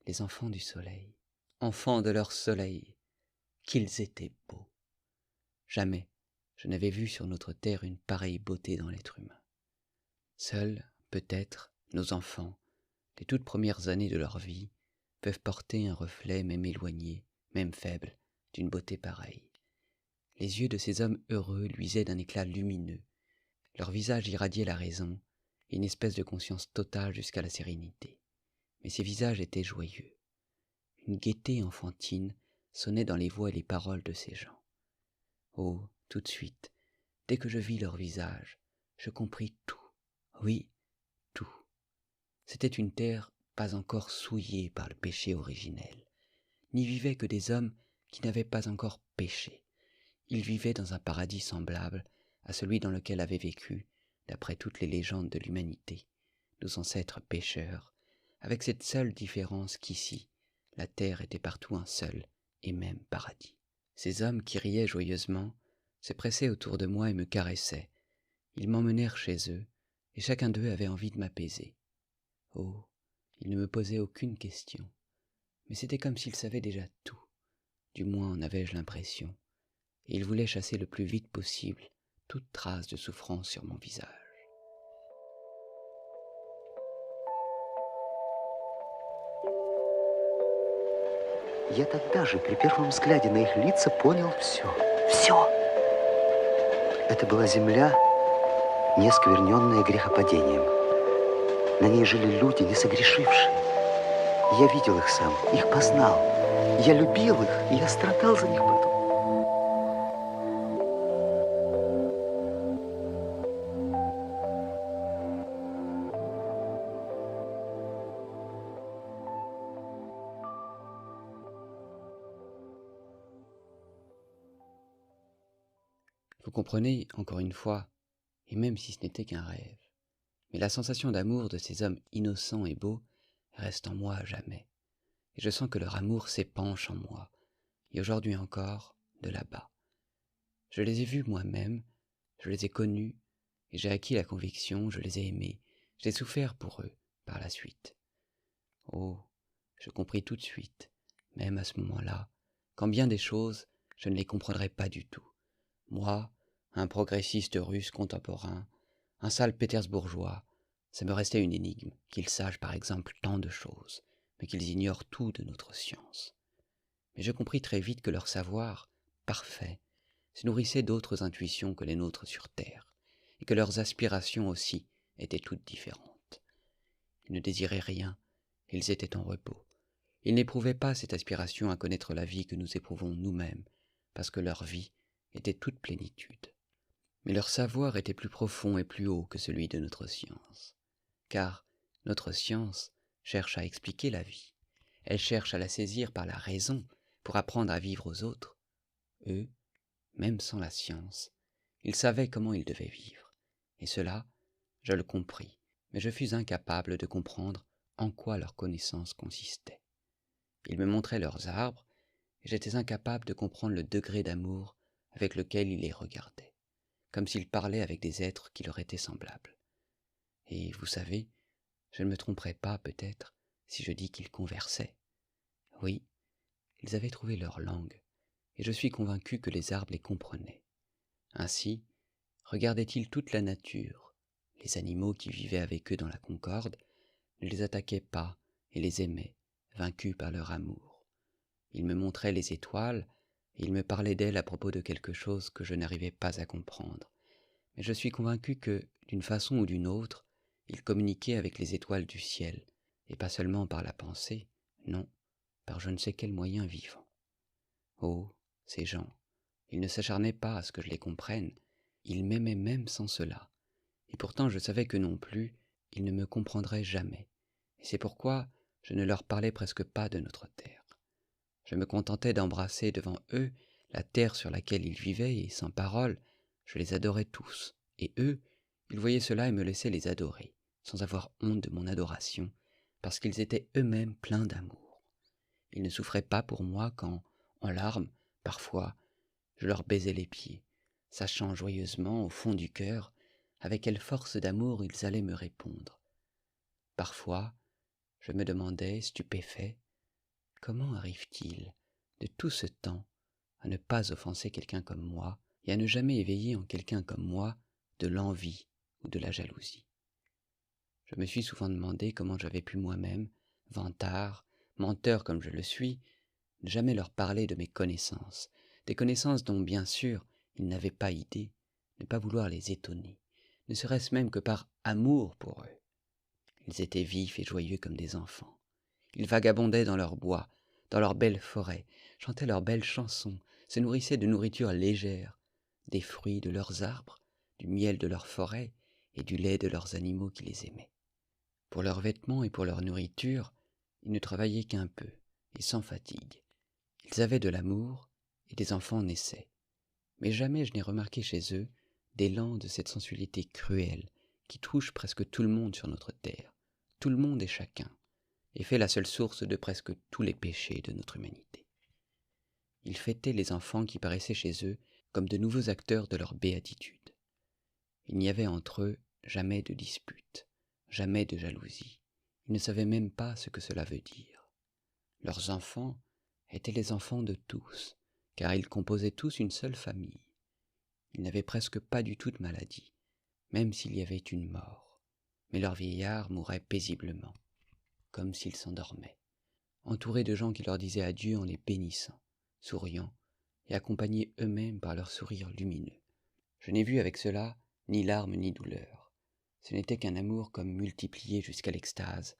S1: Les enfants du soleil, enfants de leur soleil, qu'ils étaient beaux. Jamais je n'avais vu sur notre terre une pareille beauté dans l'être humain. Seuls, peut-être, nos enfants, les toutes premières années de leur vie, peuvent porter un reflet même éloigné, même faible, d'une beauté pareille. Les yeux de ces hommes heureux luisaient d'un éclat lumineux, leur visage irradiait la raison et une espèce de conscience totale jusqu'à la sérénité. Mais ces visages étaient joyeux. Une gaieté enfantine sonnait dans les voix et les paroles de ces gens. Oh, tout de suite, dès que je vis leur visage, je compris tout. Oui, tout. C'était une terre pas encore souillée par le péché originel. N'y vivaient que des hommes qui n'avaient pas encore péché. Ils vivaient dans un paradis semblable à celui dans lequel avaient vécu, d'après toutes les légendes de l'humanité, nos ancêtres pécheurs, avec cette seule différence qu'ici, la terre était partout un seul et même paradis. Ces hommes qui riaient joyeusement se pressaient autour de moi et me caressaient. Ils m'emmenèrent chez eux, et chacun d'eux avait envie de m'apaiser. Oh, ils ne me posaient aucune question, mais c'était comme s'ils savaient déjà tout, du moins en avais-je l'impression, et ils voulaient chasser le plus vite possible toute trace de souffrance sur mon visage.
S2: Я тогда же, при первом взгляде на их лица, понял все. Все! Это была земля, не оскверненная грехопадением. На ней жили люди, не согрешившие. Я видел их сам, их познал. Я любил их, и я страдал за них потом.
S1: Vous comprenez, encore une fois, et même si ce n'était qu'un rêve, mais la sensation d'amour de ces hommes innocents et beaux reste en moi à jamais, et je sens que leur amour s'épanche en moi, et aujourd'hui encore, de là-bas. Je les ai vus moi-même, je les ai connus, et j'ai acquis la conviction, je les ai aimés, j'ai souffert pour eux, par la suite. Oh, je compris tout de suite, même à ce moment-là, qu'en bien des choses, je ne les comprendrais pas du tout. Moi, un progressiste russe contemporain, un sale pétersbourgeois, ça me restait une énigme, qu'ils sachent par exemple tant de choses, mais qu'ils ignorent tout de notre science. Mais je compris très vite que leur savoir, parfait, se nourrissait d'autres intuitions que les nôtres sur Terre, et que leurs aspirations aussi étaient toutes différentes. Ils ne désiraient rien, ils étaient en repos. Ils n'éprouvaient pas cette aspiration à connaître la vie que nous éprouvons nous-mêmes, parce que leur vie était toute plénitude. Mais leur savoir était plus profond et plus haut que celui de notre science, car notre science cherche à expliquer la vie, elle cherche à la saisir par la raison pour apprendre à vivre aux autres. Eux, même sans la science, ils savaient comment ils devaient vivre, et cela, je le compris, mais je fus incapable de comprendre en quoi leur connaissance consistait. Ils me montraient leurs arbres, et j'étais incapable de comprendre le degré d'amour avec lequel ils les regardaient, comme s'ils parlaient avec des êtres qui leur étaient semblables. Et vous savez, je ne me tromperai pas peut-être si je dis qu'ils conversaient, Oui, ils avaient trouvé leur langue, et je suis convaincu que les arbres les comprenaient. Ainsi, regardaient-ils toute la nature. Les animaux qui vivaient avec eux dans la concorde ne les attaquaient pas et les aimaient, vaincus par leur amour. Ils me montraient les étoiles, et ils me parlaient d'elles à propos de quelque chose que je n'arrivais pas à comprendre. Mais je suis convaincu que, d'une façon ou d'une autre, ils communiquaient avec les étoiles du ciel, et pas seulement par la pensée, non, par je ne sais quel moyen vivant. Oh, ces gens, ils ne s'acharnaient pas à ce que je les comprenne, ils m'aimaient même sans cela, et pourtant je savais que non plus, ils ne me comprendraient jamais, et c'est pourquoi je ne leur parlais presque pas de notre terre. Je me contentais d'embrasser devant eux la terre sur laquelle ils vivaient, et sans parole, je les adorais tous, et eux, ils voyaient cela et me laissaient les adorer, sans avoir honte de mon adoration, parce qu'ils étaient eux-mêmes pleins d'amour. Ils ne souffraient pas pour moi quand, en larmes, parfois, je leur baisais les pieds, sachant joyeusement, au fond du cœur, avec quelle force d'amour ils allaient me répondre. Parfois, je me demandais, stupéfait, comment arrive-t-il, de tout ce temps, à ne pas offenser quelqu'un comme moi, et à ne jamais éveiller en quelqu'un comme moi de l'envie ou de la jalousie. Je me suis souvent demandé comment j'avais pu moi-même, vantard, menteur comme je le suis, ne jamais leur parler de mes connaissances, des connaissances dont, bien sûr, ils n'avaient pas idée, ne pas vouloir les étonner, ne serait-ce même que par amour pour eux. Ils étaient vifs et joyeux comme des enfants. Ils vagabondaient dans leurs bois, dans leurs belles forêts, chantaient leurs belles chansons, se nourrissaient de nourriture légère, des fruits de leurs arbres, du miel de leurs forêts et du lait de leurs animaux qui les aimaient. Pour leurs vêtements et pour leur nourriture, ils ne travaillaient qu'un peu, et sans fatigue. Ils avaient de l'amour, et des enfants naissaient. Mais jamais je n'ai remarqué chez eux d'élan de cette sensualité cruelle qui touche presque tout le monde sur notre terre, tout le monde et chacun, et fait la seule source de presque tous les péchés de notre humanité. Ils fêtaient les enfants qui paraissaient chez eux comme de nouveaux acteurs de leur béatitude. Il n'y avait entre eux jamais de dispute, jamais de jalousie. Ils ne savaient même pas ce que cela veut dire. Leurs enfants étaient les enfants de tous, car ils composaient tous une seule famille. Ils n'avaient presque pas du tout de maladie, même s'il y avait une mort. Mais leur vieillard mourait paisiblement, comme s'ils s'endormaient, entourés de gens qui leur disaient adieu en les bénissant, souriant, et accompagnés eux-mêmes par leur sourire lumineux. Je n'ai vu avec cela ni larmes ni douleur. Ce n'était qu'un amour comme multiplié jusqu'à l'extase,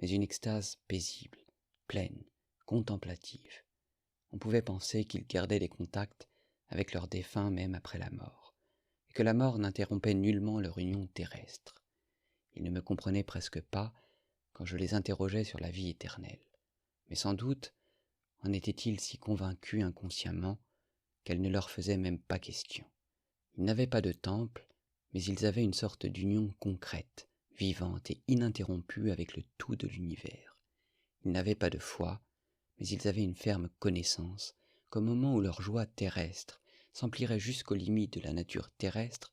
S1: mais une extase paisible, pleine, contemplative. On pouvait penser qu'ils gardaient des contacts avec leurs défunts même après la mort, et que la mort n'interrompait nullement leur union terrestre. Ils ne me comprenaient presque pas quand je les interrogeais sur la vie éternelle, mais sans doute en étaient-ils si convaincus inconsciemment qu'elle ne leur faisait même pas question. Ils n'avaient pas de temple, mais ils avaient une sorte d'union concrète, vivante et ininterrompue avec le tout de l'univers. Ils n'avaient pas de foi, mais ils avaient une ferme connaissance qu'au moment où leur joie terrestre s'emplirait jusqu'aux limites de la nature terrestre,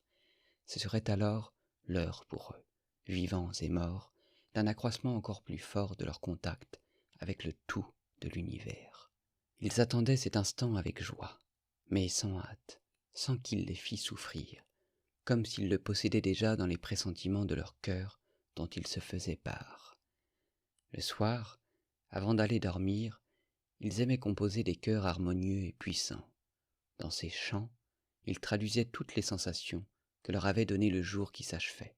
S1: ce serait alors l'heure pour eux, vivants et morts, d'un accroissement encore plus fort de leur contact avec le tout de l'univers. Ils attendaient cet instant avec joie, mais sans hâte, sans qu'il les fît souffrir, comme s'ils le possédaient déjà dans les pressentiments de leur cœur dont ils se faisaient part. Le soir, avant d'aller dormir, ils aimaient composer des chœurs harmonieux et puissants. Dans ces chants, ils traduisaient toutes les sensations que leur avait données le jour qui s'achevait.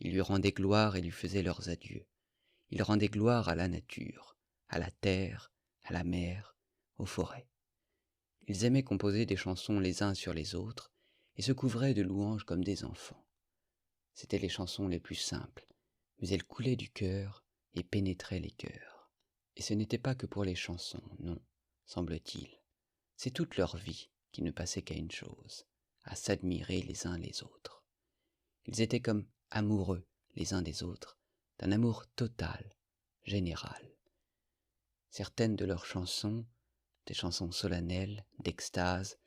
S1: Ils lui rendaient gloire et lui faisaient leurs adieux. Ils rendaient gloire à la nature, à la terre, à la mer, aux forêts. Ils aimaient composer des chansons les uns sur les autres et se couvraient de louanges comme des enfants. C'étaient les chansons les plus simples, mais elles coulaient du cœur et pénétraient les cœurs. Et ce n'était pas que pour les chansons, non, semble-t-il. C'est toute leur vie qui ne passait qu'à une chose, à s'admirer les uns les autres. Ils étaient comme amoureux les uns des autres, d'un amour total, général. Certaines de leurs chansons, des chansons solennelles, d'extase,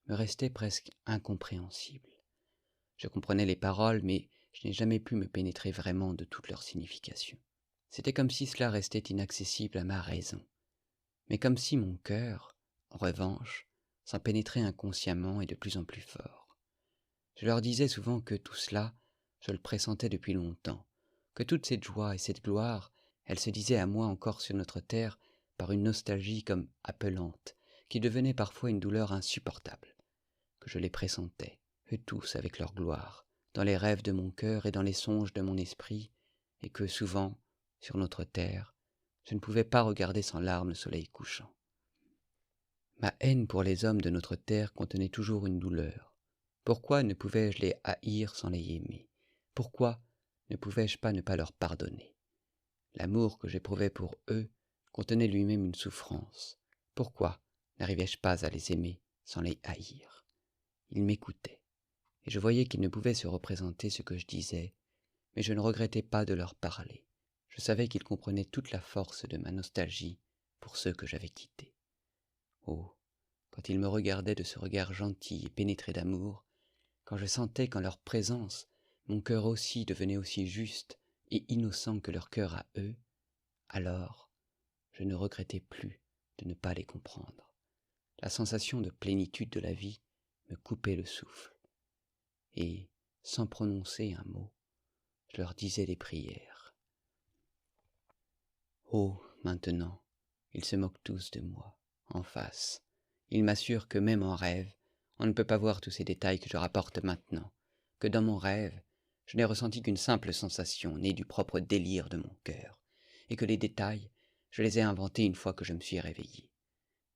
S1: me restaient presque incompréhensibles. Je comprenais les paroles, mais je n'ai jamais pu me pénétrer vraiment de toute leur signification. C'était comme si cela restait inaccessible à ma raison. mais comme si mon cœur, en revanche, s'en pénétrait inconsciemment et de plus en plus fort. Je leur disais souvent que tout cela, je le pressentais depuis longtemps, que toute cette joie et cette gloire, elle se disait à moi encore sur notre terre par une nostalgie comme appelante, qui devenait parfois une douleur insupportable, que je les pressentais, eux tous avec leur gloire, dans les rêves de mon cœur et dans les songes de mon esprit, et que souvent, sur notre terre, je ne pouvais pas regarder sans larmes le soleil couchant. Ma haine pour les hommes de notre terre contenait toujours une douleur. Pourquoi ne pouvais-je les haïr sans les aimer? Pourquoi ne pouvais-je pas ne pas leur pardonner? L'amour que j'éprouvais pour eux contenait lui-même une souffrance. Pourquoi n'arrivais-je pas à les aimer sans les haïr? Ils m'écoutaient, et je voyais qu'ils ne pouvaient se représenter ce que je disais, mais je ne regrettais pas de leur parler. Je savais qu'ils comprenaient toute la force de ma nostalgie pour ceux que j'avais quittés. Oh, quand ils me regardaient de ce regard gentil et pénétré d'amour, quand je sentais qu'en leur présence, mon cœur aussi devenait aussi juste et innocent que leur cœur à eux, alors je ne regrettais plus de ne pas les comprendre. La sensation de plénitude de la vie me coupait le souffle, et, sans prononcer un mot, je leur disais des prières. Oh, maintenant, ils se moquent tous de moi, en face. Ils m'assurent que même en rêve, on ne peut pas voir tous ces détails que je rapporte maintenant, que dans mon rêve, je n'ai ressenti qu'une simple sensation née du propre délire de mon cœur, et que les détails, je les ai inventés une fois que je me suis réveillé.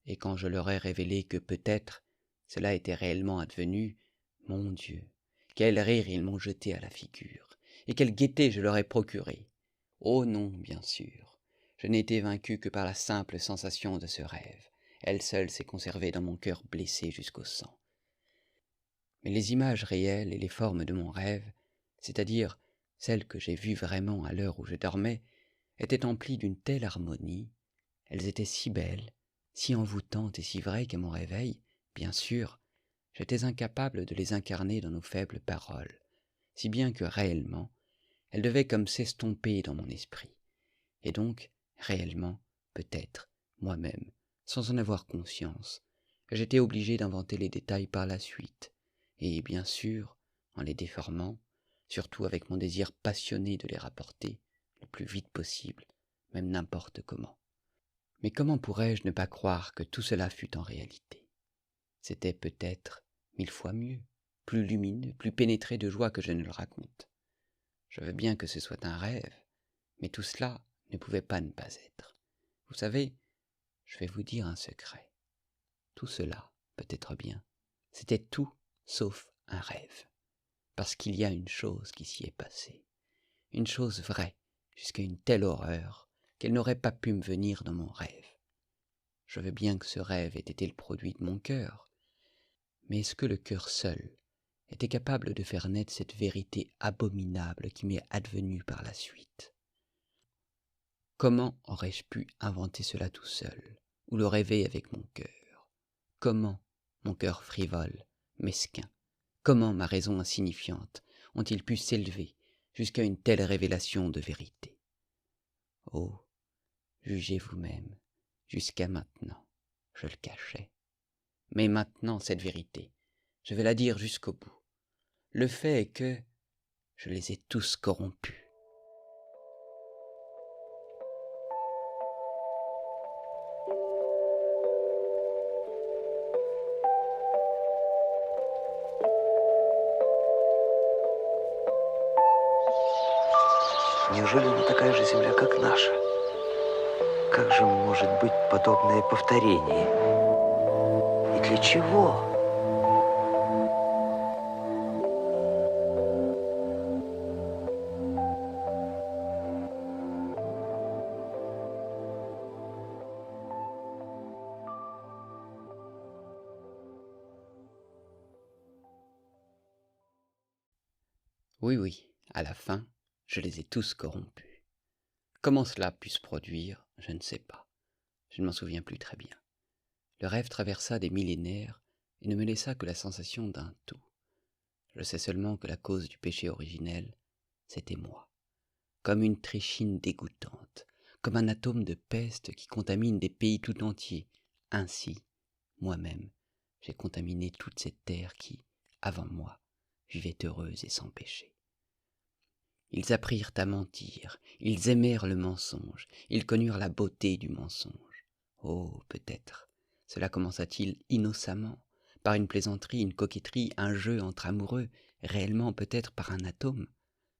S1: Et quand je leur ai révélé que peut-être cela était réellement advenu, mon Dieu, quel rire ils m'ont jeté à la figure, et quelle gaieté je leur ai procurée. Oh non, bien sûr, je n'ai été vaincu que par la simple sensation de ce rêve. Elle seule s'est conservée dans mon cœur blessé jusqu'au sang. Mais les images réelles et les formes de mon rêve, c'est-à-dire celles que j'ai vues vraiment à l'heure où je dormais, étaient emplies d'une telle harmonie, elles étaient si belles, si envoûtantes et si vraies qu'à mon réveil, bien sûr, j'étais incapable de les incarner dans nos faibles paroles, si bien que réellement, elles devaient comme s'estomper dans mon esprit, et donc, réellement, peut-être, moi-même, sans en avoir conscience, j'étais obligé d'inventer les détails par la suite, et bien sûr, en les déformant, surtout avec mon désir passionné de les rapporter, le plus vite possible, même n'importe comment. Mais comment pourrais-je ne pas croire que tout cela fût en réalité? C'était peut-être 1000 fois mieux, plus lumineux, plus pénétré de joie que je ne le raconte. Je veux bien que ce soit un rêve, mais tout cela ne pouvait pas ne pas être. Vous savez, je vais vous dire un secret. Tout cela, peut-être bien, c'était tout sauf un rêve. Parce qu'il y a une chose qui s'y est passée. Une chose vraie, jusqu'à une telle horreur, qu'elle n'aurait pas pu me venir dans mon rêve. Je veux bien que ce rêve ait été le produit de mon cœur, mais est-ce que le cœur seul était capable de faire naître cette vérité abominable qui m'est advenue par la suite? Comment aurais-je pu inventer cela tout seul, ou le rêver avec mon cœur? Comment mon cœur frivole, mesquin, comment ma raison insignifiante ont-ils pu s'élever jusqu'à une telle révélation de vérité? Oh, jugez vous-même, jusqu'à maintenant, je le cachais. Mais maintenant, cette vérité, je vais la dire jusqu'au bout. Le fait est que je les ai tous corrompus.
S2: Неужели она такая же земля, как наша? Как же может быть подобное повторение? И для чего?
S1: Oui, oui, à la fin, je les ai tous corrompus. Comment cela put se produire, je ne sais pas. Je ne m'en souviens plus très bien. Le rêve traversa des millénaires et ne me laissa que la sensation d'un tout. Je sais seulement que la cause du péché originel, c'était moi. Comme une trichine dégoûtante, comme un atome de peste qui contamine des pays tout entiers. Ainsi, moi-même, j'ai contaminé toute cette terre qui, avant moi, vivait heureuse et sans péché. Ils apprirent à mentir, ils aimèrent le mensonge, ils connurent la beauté du mensonge. Oh, peut-être, cela commença-t-il innocemment, par une plaisanterie, une coquetterie, un jeu entre amoureux, réellement peut-être par un atome,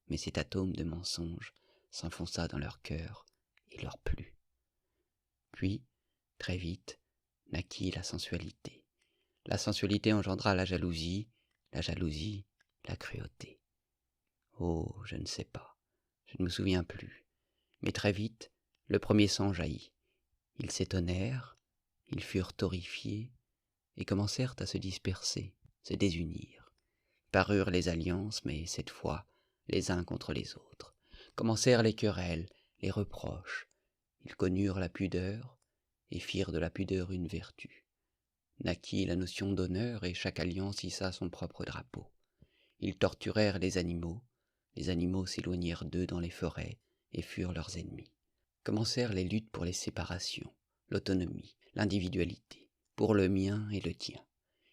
S1: mais cet atome de mensonge s'enfonça dans leur cœur et leur plut. Puis, très vite, naquit la sensualité. La sensualité engendra la jalousie, la cruauté. Oh, je ne sais pas, je ne me souviens plus, mais très vite, le premier sang jaillit. Ils s'étonnèrent, ils furent horrifiés, et commencèrent à se disperser, se désunir. Parurent les alliances, mais cette fois, les uns contre les autres. Commencèrent les querelles, les reproches. Ils connurent la pudeur, et firent de la pudeur une vertu. Naquit la notion d'honneur, et chaque alliance hissa son propre drapeau. Ils torturèrent les animaux s'éloignèrent d'eux dans les forêts, et furent leurs ennemis. Commencèrent les luttes pour les séparations, l'autonomie, l'individualité, pour le mien et le tien.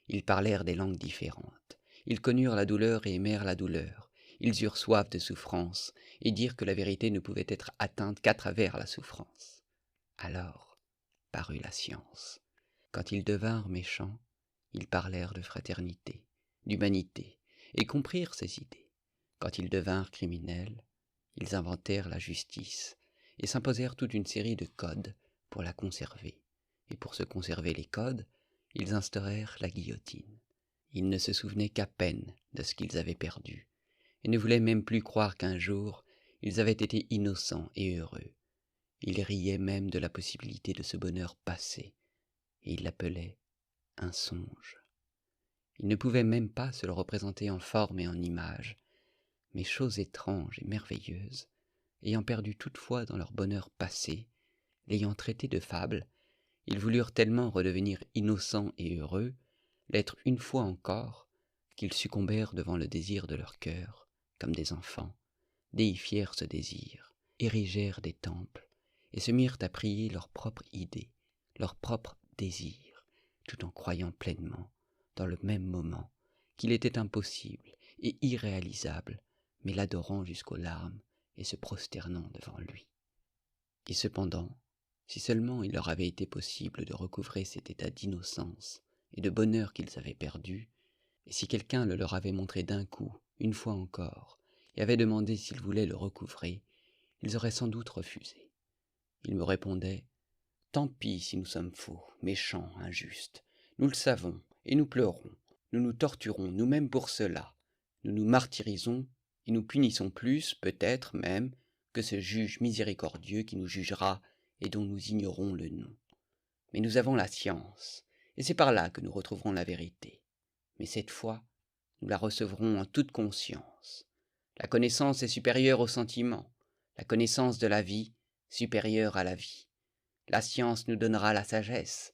S1: Ils parlèrent des langues différentes. Ils connurent la douleur et aimèrent la douleur. Ils eurent soif de souffrance, et dirent que la vérité ne pouvait être atteinte qu'à travers la souffrance. Alors parut la science. Quand ils devinrent méchants, ils parlèrent de fraternité, d'humanité, et comprirent ces idées. Quand ils devinrent criminels, ils inventèrent la justice, et s'imposèrent toute une série de codes pour la conserver. Et pour se conserver les codes, ils instaurèrent la guillotine. Ils ne se souvenaient qu'à peine de ce qu'ils avaient perdu, et ne voulaient même plus croire qu'un jour, ils avaient été innocents et heureux. Ils riaient même de la possibilité de ce bonheur passé, et ils l'appelaient un songe. Ils ne pouvaient même pas se le représenter en forme et en image, mais chose étrange et merveilleuse, ayant perdu toutefois dans leur bonheur passé, l'ayant traité de fable, ils voulurent tellement redevenir innocents et heureux, l'être une fois encore, qu'ils succombèrent devant le désir de leur cœur, comme des enfants, déifièrent ce désir, érigèrent des temples, et se mirent à prier leur propre idée, leur propre désir, tout en croyant pleinement, dans le même moment, qu'il était impossible et irréalisable, mais l'adorant jusqu'aux larmes et se prosternant devant lui. Et cependant, si seulement il leur avait été possible de recouvrer cet état d'innocence et de bonheur qu'ils avaient perdu, et si quelqu'un le leur avait montré d'un coup, une fois encore, et avait demandé s'ils voulaient le recouvrer, ils auraient sans doute refusé. Ils me répondaient « Tant pis si nous sommes faux, méchants, injustes. Nous le savons, et nous pleurons. Nous nous torturons nous-mêmes pour cela. Nous nous martyrisons, et nous punissons plus, peut-être même, que ce juge miséricordieux qui nous jugera et dont nous ignorons le nom. Mais nous avons la science, et c'est par là que nous retrouverons la vérité. Mais cette fois, nous la recevrons en toute conscience. La connaissance est supérieure au sentiment, la connaissance de la vie supérieure à la vie. La science nous donnera la sagesse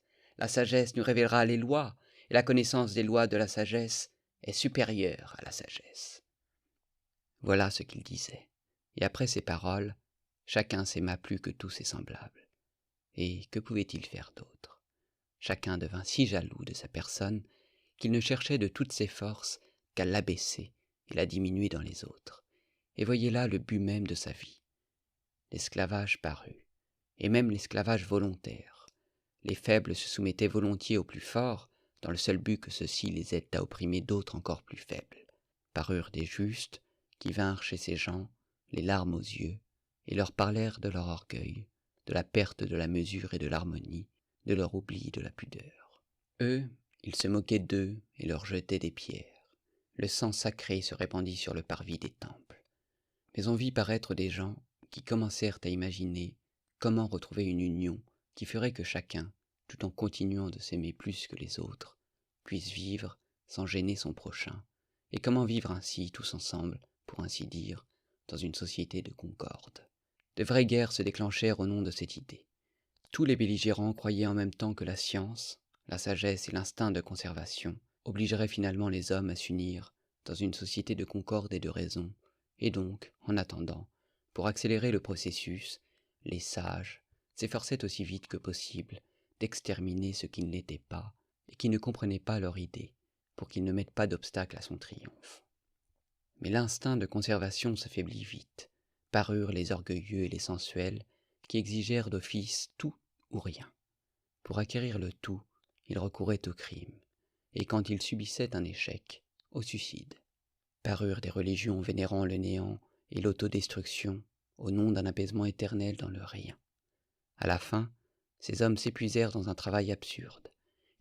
S1: nous révélera les lois, et la connaissance des lois de la sagesse est supérieure à la sagesse. » Voilà ce qu'il disait, et après ces paroles, chacun s'aima plus que tous ses semblables. Et que pouvait-il faire d'autre? Chacun devint si jaloux de sa personne qu'il ne cherchait de toutes ses forces qu'à l'abaisser et la diminuer dans les autres. Et voyez là le but même de sa vie. L'esclavage parut, et même l'esclavage volontaire. Les faibles se soumettaient volontiers aux plus forts, dans le seul but que ceux-ci les aident à opprimer d'autres encore plus faibles. Parurent des justes, qui vinrent chez ces gens, les larmes aux yeux, et leur parlèrent de leur orgueil, de la perte de la mesure et de l'harmonie, de leur oubli de la pudeur. Eux, ils se moquaient d'eux et leur jetaient des pierres. Le sang sacré se répandit sur le parvis des temples. Mais on vit paraître des gens qui commencèrent à imaginer comment retrouver une union qui ferait que chacun, tout en continuant de s'aimer plus que les autres, puisse vivre sans gêner son prochain, et comment vivre ainsi tous ensemble, pour ainsi dire, dans une société de concorde. De vraies guerres se déclenchèrent au nom de cette idée. Tous les belligérants croyaient en même temps que la science, la sagesse et l'instinct de conservation obligeraient finalement les hommes à s'unir dans une société de concorde et de raison, et donc, en attendant, pour accélérer le processus, les sages, s'efforçaient aussi vite que possible d'exterminer ceux qui ne l'étaient pas et qui ne comprenaient pas leur idée, pour qu'ils ne mettent pas d'obstacle à son triomphe. Mais l'instinct de conservation s'affaiblit vite. Parurent les orgueilleux et les sensuels qui exigèrent d'office tout ou rien. Pour acquérir le tout, ils recouraient au crime, et quand ils subissaient un échec, au suicide. Parurent des religions vénérant le néant et l'autodestruction au nom d'un apaisement éternel dans le rien. À la fin, ces hommes s'épuisèrent dans un travail absurde,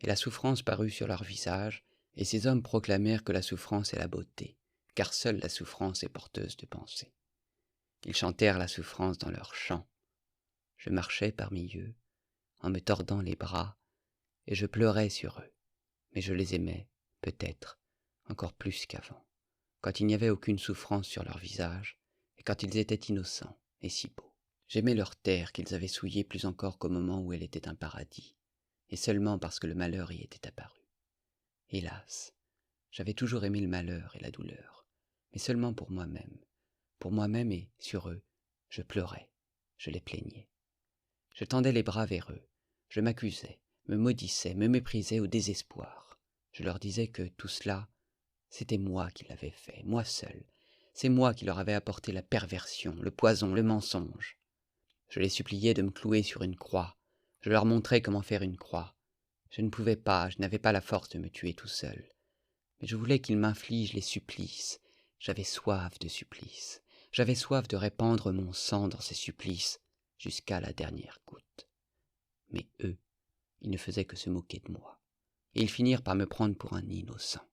S1: et la souffrance parut sur leurs visages, et ces hommes proclamèrent que la souffrance est la beauté, car seule la souffrance est porteuse de pensée. Ils chantèrent la souffrance dans leurs chants. Je marchais parmi eux, en me tordant les bras, et je pleurais sur eux, mais je les aimais, peut-être, encore plus qu'avant, quand il n'y avait aucune souffrance sur leur visage, et quand ils étaient innocents et si beaux. J'aimais leur terre qu'ils avaient souillée plus encore qu'au moment où elle était un paradis, et seulement parce que le malheur y était apparu. Hélas, j'avais toujours aimé le malheur et la douleur, mais seulement pour moi-même et, sur eux, je pleurais, je les plaignais. Je tendais les bras vers eux, je m'accusais, me maudissais, me méprisais au désespoir. Je leur disais que tout cela, c'était moi qui l'avais fait, moi seul. C'est moi qui leur avais apporté la perversion, le poison, le mensonge. Je les suppliais de me clouer sur une croix. Je leur montrais comment faire une croix. Je ne pouvais pas, je n'avais pas la force de me tuer tout seul. Mais je voulais qu'ils m'infligent les supplices. J'avais soif de supplices. J'avais soif de répandre mon sang dans ces supplices jusqu'à la dernière goutte. Mais eux, ils ne faisaient que se moquer de moi. Et ils finirent par me prendre pour un innocent.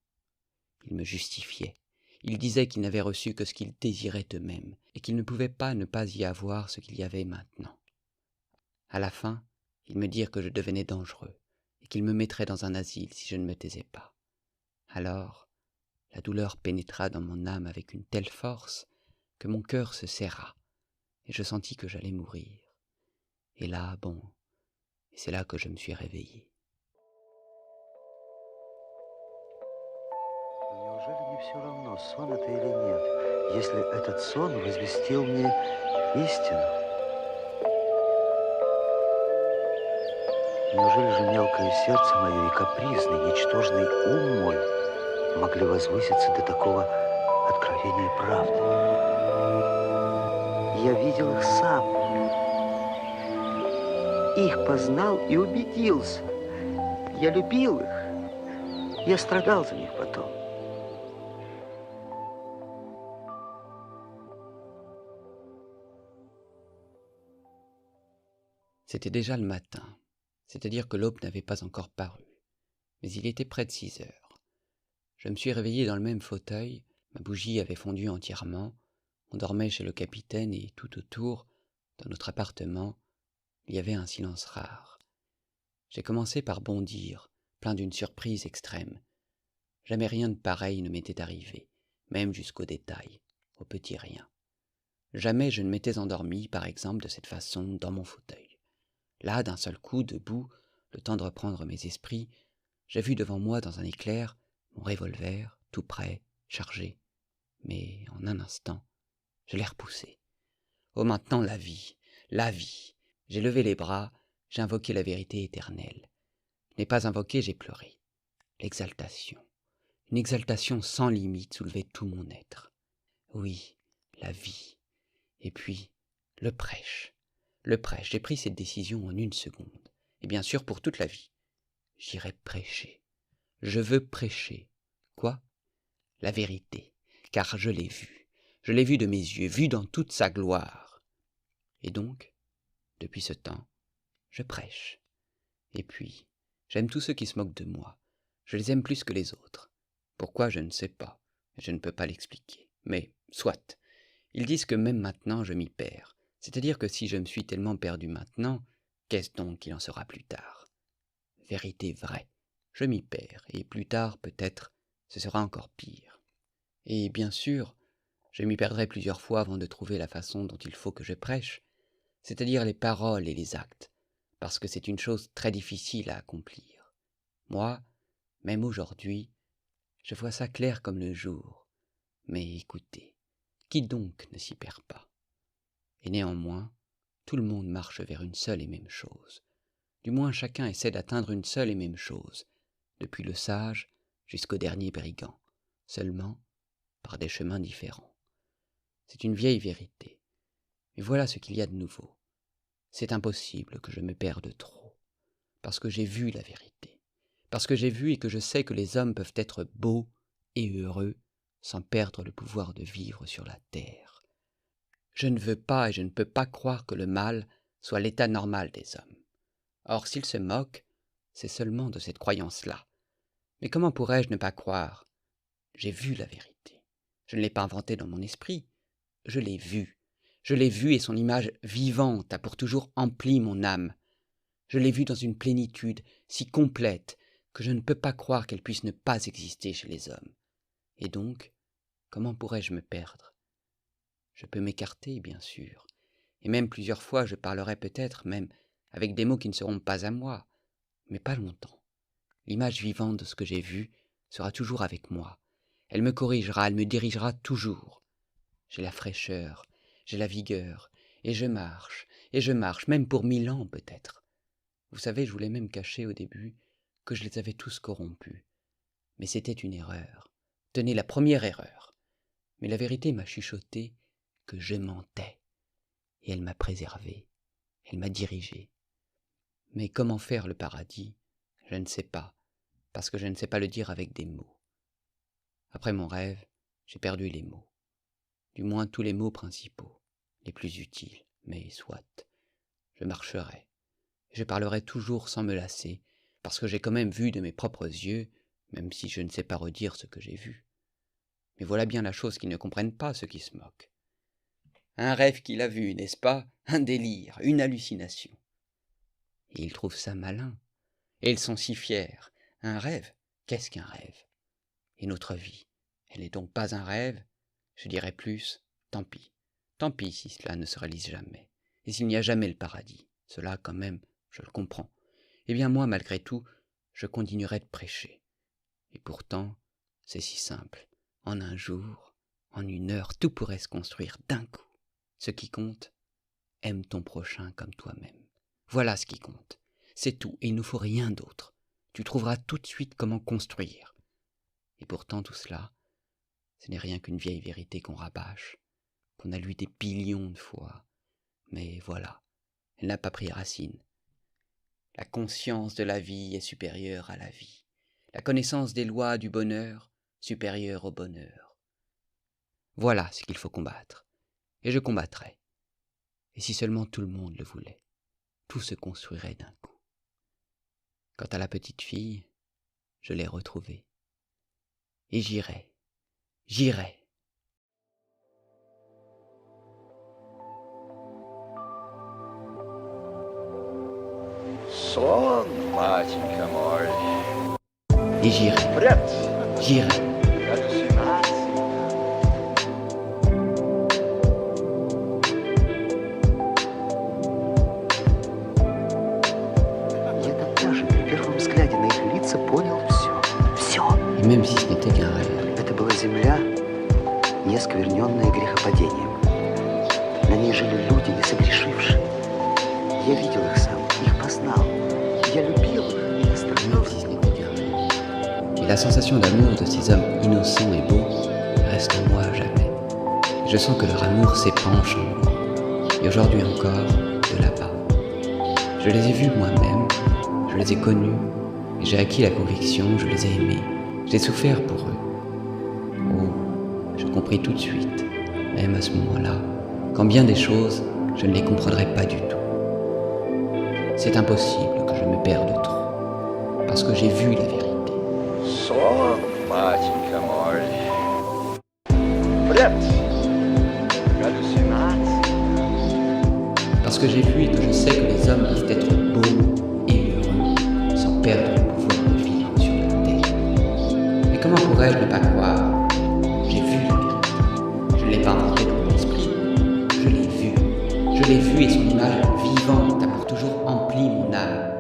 S1: Ils me justifiaient. Ils disaient qu'ils n'avaient reçu que ce qu'ils désiraient eux-mêmes, et qu'ils ne pouvaient pas ne pas y avoir ce qu'il y avait maintenant. À la fin, ils me dirent que je devenais dangereux, et qu'ils me mettraient dans un asile si je ne me taisais pas. Alors, la douleur pénétra dans mon âme avec une telle force que mon cœur se serra, et je sentis que j'allais mourir. Et là, et c'est là que je me suis réveillé.
S2: Неужели не все равно, сон это или нет, если этот сон возвестил мне истину? Неужели же мелкое сердце мое и капризный, ничтожный ум мой могли возвыситься до такого откровения правды? Я видел их сам, их познал и убедился. Я любил их, я страдал за них потом.
S1: C'était déjà le matin, c'est-à-dire que l'aube n'avait pas encore paru, mais il était près de 6 heures. Je me suis réveillé dans le même fauteuil, ma bougie avait fondu entièrement, on dormait chez le capitaine et tout autour, dans notre appartement, il y avait un silence rare. J'ai commencé par bondir, plein d'une surprise extrême. Jamais rien de pareil ne m'était arrivé, même jusqu'au détail, au petit rien. Jamais je ne m'étais endormi, par exemple, de cette façon, dans mon fauteuil. Là, d'un seul coup, debout, le temps de reprendre mes esprits, j'ai vu devant moi, dans un éclair, mon revolver, tout prêt, chargé. Mais en un instant, je l'ai repoussé. Oh, maintenant, la vie, la vie. J'ai levé les bras, j'ai invoqué la vérité éternelle. Je n'ai pas invoqué, j'ai pleuré. L'exaltation. Une exaltation sans limite soulevait tout mon être. Oui, la vie. Et puis, le prêche. Le prêche, j'ai pris cette décision en 1 seconde. Et bien sûr, pour toute la vie. J'irai prêcher. Je veux prêcher. Quoi? La vérité. Car je l'ai vue. Je l'ai vue de mes yeux, vue dans toute sa gloire. Et donc, depuis ce temps, je prêche. Et puis, j'aime tous ceux qui se moquent de moi. Je les aime plus que les autres. Pourquoi, je ne sais pas. Je ne peux pas l'expliquer. Mais, soit. Ils disent que même maintenant, je m'y perds. C'est-à-dire que si je me suis tellement perdu maintenant, qu'est-ce donc qu'il en sera plus tard? Vérité vraie, je m'y perds, et plus tard, peut-être, ce sera encore pire. Et bien sûr, je m'y perdrai plusieurs fois avant de trouver la façon dont il faut que je prêche, c'est-à-dire les paroles et les actes, parce que c'est une chose très difficile à accomplir. Moi, même aujourd'hui, je vois ça clair comme le jour. Mais écoutez, qui donc ne s'y perd pas? Et néanmoins, tout le monde marche vers une seule et même chose. Du moins chacun essaie d'atteindre une seule et même chose, depuis le sage jusqu'au dernier brigand, seulement par des chemins différents. C'est une vieille vérité. Mais voilà ce qu'il y a de nouveau. C'est impossible que je me perde trop, parce que j'ai vu la vérité, parce que j'ai vu et que je sais que les hommes peuvent être beaux et heureux sans perdre le pouvoir de vivre sur la terre. Je ne veux pas et je ne peux pas croire que le mal soit l'état normal des hommes. Or, s'ils se moquent, c'est seulement de cette croyance-là. Mais comment pourrais-je ne pas croire? J'ai vu la vérité. Je ne l'ai pas inventée dans mon esprit. Je l'ai vue. Je l'ai vue et son image vivante a pour toujours empli mon âme. Je l'ai vue dans une plénitude si complète que je ne peux pas croire qu'elle puisse ne pas exister chez les hommes. Et donc, comment pourrais-je me perdre? Je peux m'écarter, bien sûr, et même plusieurs fois je parlerai peut-être même avec des mots qui ne seront pas à moi, mais pas longtemps. L'image vivante de ce que j'ai vu sera toujours avec moi. Elle me corrigera, elle me dirigera toujours. J'ai la fraîcheur, j'ai la vigueur, et je marche, même pour 1000 ans peut-être. Vous savez, je voulais même cacher au début que je les avais tous corrompus. Mais c'était une erreur. Tenez, la première erreur. Mais la vérité m'a chuchoté que je mentais. Et elle m'a préservé, elle m'a dirigé. Mais comment faire le paradis? Je ne sais pas, parce que je ne sais pas le dire avec des mots. Après mon rêve, j'ai perdu les mots. Du moins tous les mots principaux, les plus utiles, mais soit. Je marcherai. Je parlerai toujours sans me lasser, parce que j'ai quand même vu de mes propres yeux, même si je ne sais pas redire ce que j'ai vu. Mais voilà bien la chose qu'ils ne comprennent pas, ceux qui se moquent. Un rêve qu'il a vu, n'est-ce pas? Un délire, une hallucination. Et ils trouvent ça malin. Et ils sont si fiers. Un rêve? Qu'est-ce qu'un rêve? Et notre vie, elle n'est donc pas un rêve? Je dirais plus, tant pis. Tant pis si cela ne se réalise jamais. Et s'il n'y a jamais le paradis. Cela, quand même, je le comprends. Eh bien moi, malgré tout, je continuerai de prêcher. Et pourtant, c'est si simple. En un jour, en une heure, tout pourrait se construire d'un coup. Ce qui compte, aime ton prochain comme toi-même. Voilà ce qui compte. C'est tout, et il ne faut rien d'autre. Tu trouveras tout de suite comment construire. Et pourtant tout cela, ce n'est rien qu'une vieille vérité qu'on rabâche, qu'on a lue des billions de fois. Mais voilà, elle n'a pas pris racine. La conscience de la vie est supérieure à la vie. La connaissance des lois du bonheur supérieure au bonheur. Voilà ce qu'il faut combattre. Et je combattrai. Et si seulement tout le monde le voulait, tout se construirait d'un coup. Quant à la petite fille, je l'ai retrouvée. Et j'irai.
S4: Сон, матенька мой.
S1: Et j'irai.
S4: Пред галлюцинации.
S2: Я тогда же при первом взгляде на их лица понял все. Все.
S1: Et même si ce n'était qu'un rêve,
S2: Это была земля, не оскверненная грехопадением. На ней жили люди, не согрешившие. Я видел их сам, их познал. Я любил их и
S1: même
S2: оставлял.
S1: si ce n'était qu'un rêve. Et la sensation d'amour de ces hommes innocents et beaux reste en moi à jamais. Je sens que leur amour s'épanche en moi. Et aujourd'hui encore, de là-bas. Je les ai vus moi-même, je les ai connus, et j'ai acquis la conviction, je les ai aimés. J'ai souffert pour eux. Oh, je compris tout de suite, même à ce moment-là, qu'en bien des choses, je ne les comprendrais pas du tout. C'est impossible que je me perde trop, parce que j'ai vu la vérité.
S4: Сон, матенька мой. Пред галлюцинации.
S1: Parce que j'ai vu et que je sais que les hommes peuvent être beaux et heureux, sans perdre le pouvoir de vivre sur la terre. Mais comment pourrais-je ne pas croire? J'ai vu la vérité. Je ne l'ai pas inventée dans mon esprit. Je l'ai vue. Je l'ai vue et son image vivante a pour toujours empli mon âme.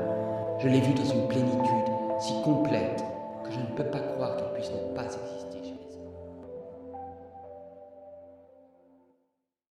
S1: Je l'ai vue dans une plénitude si complète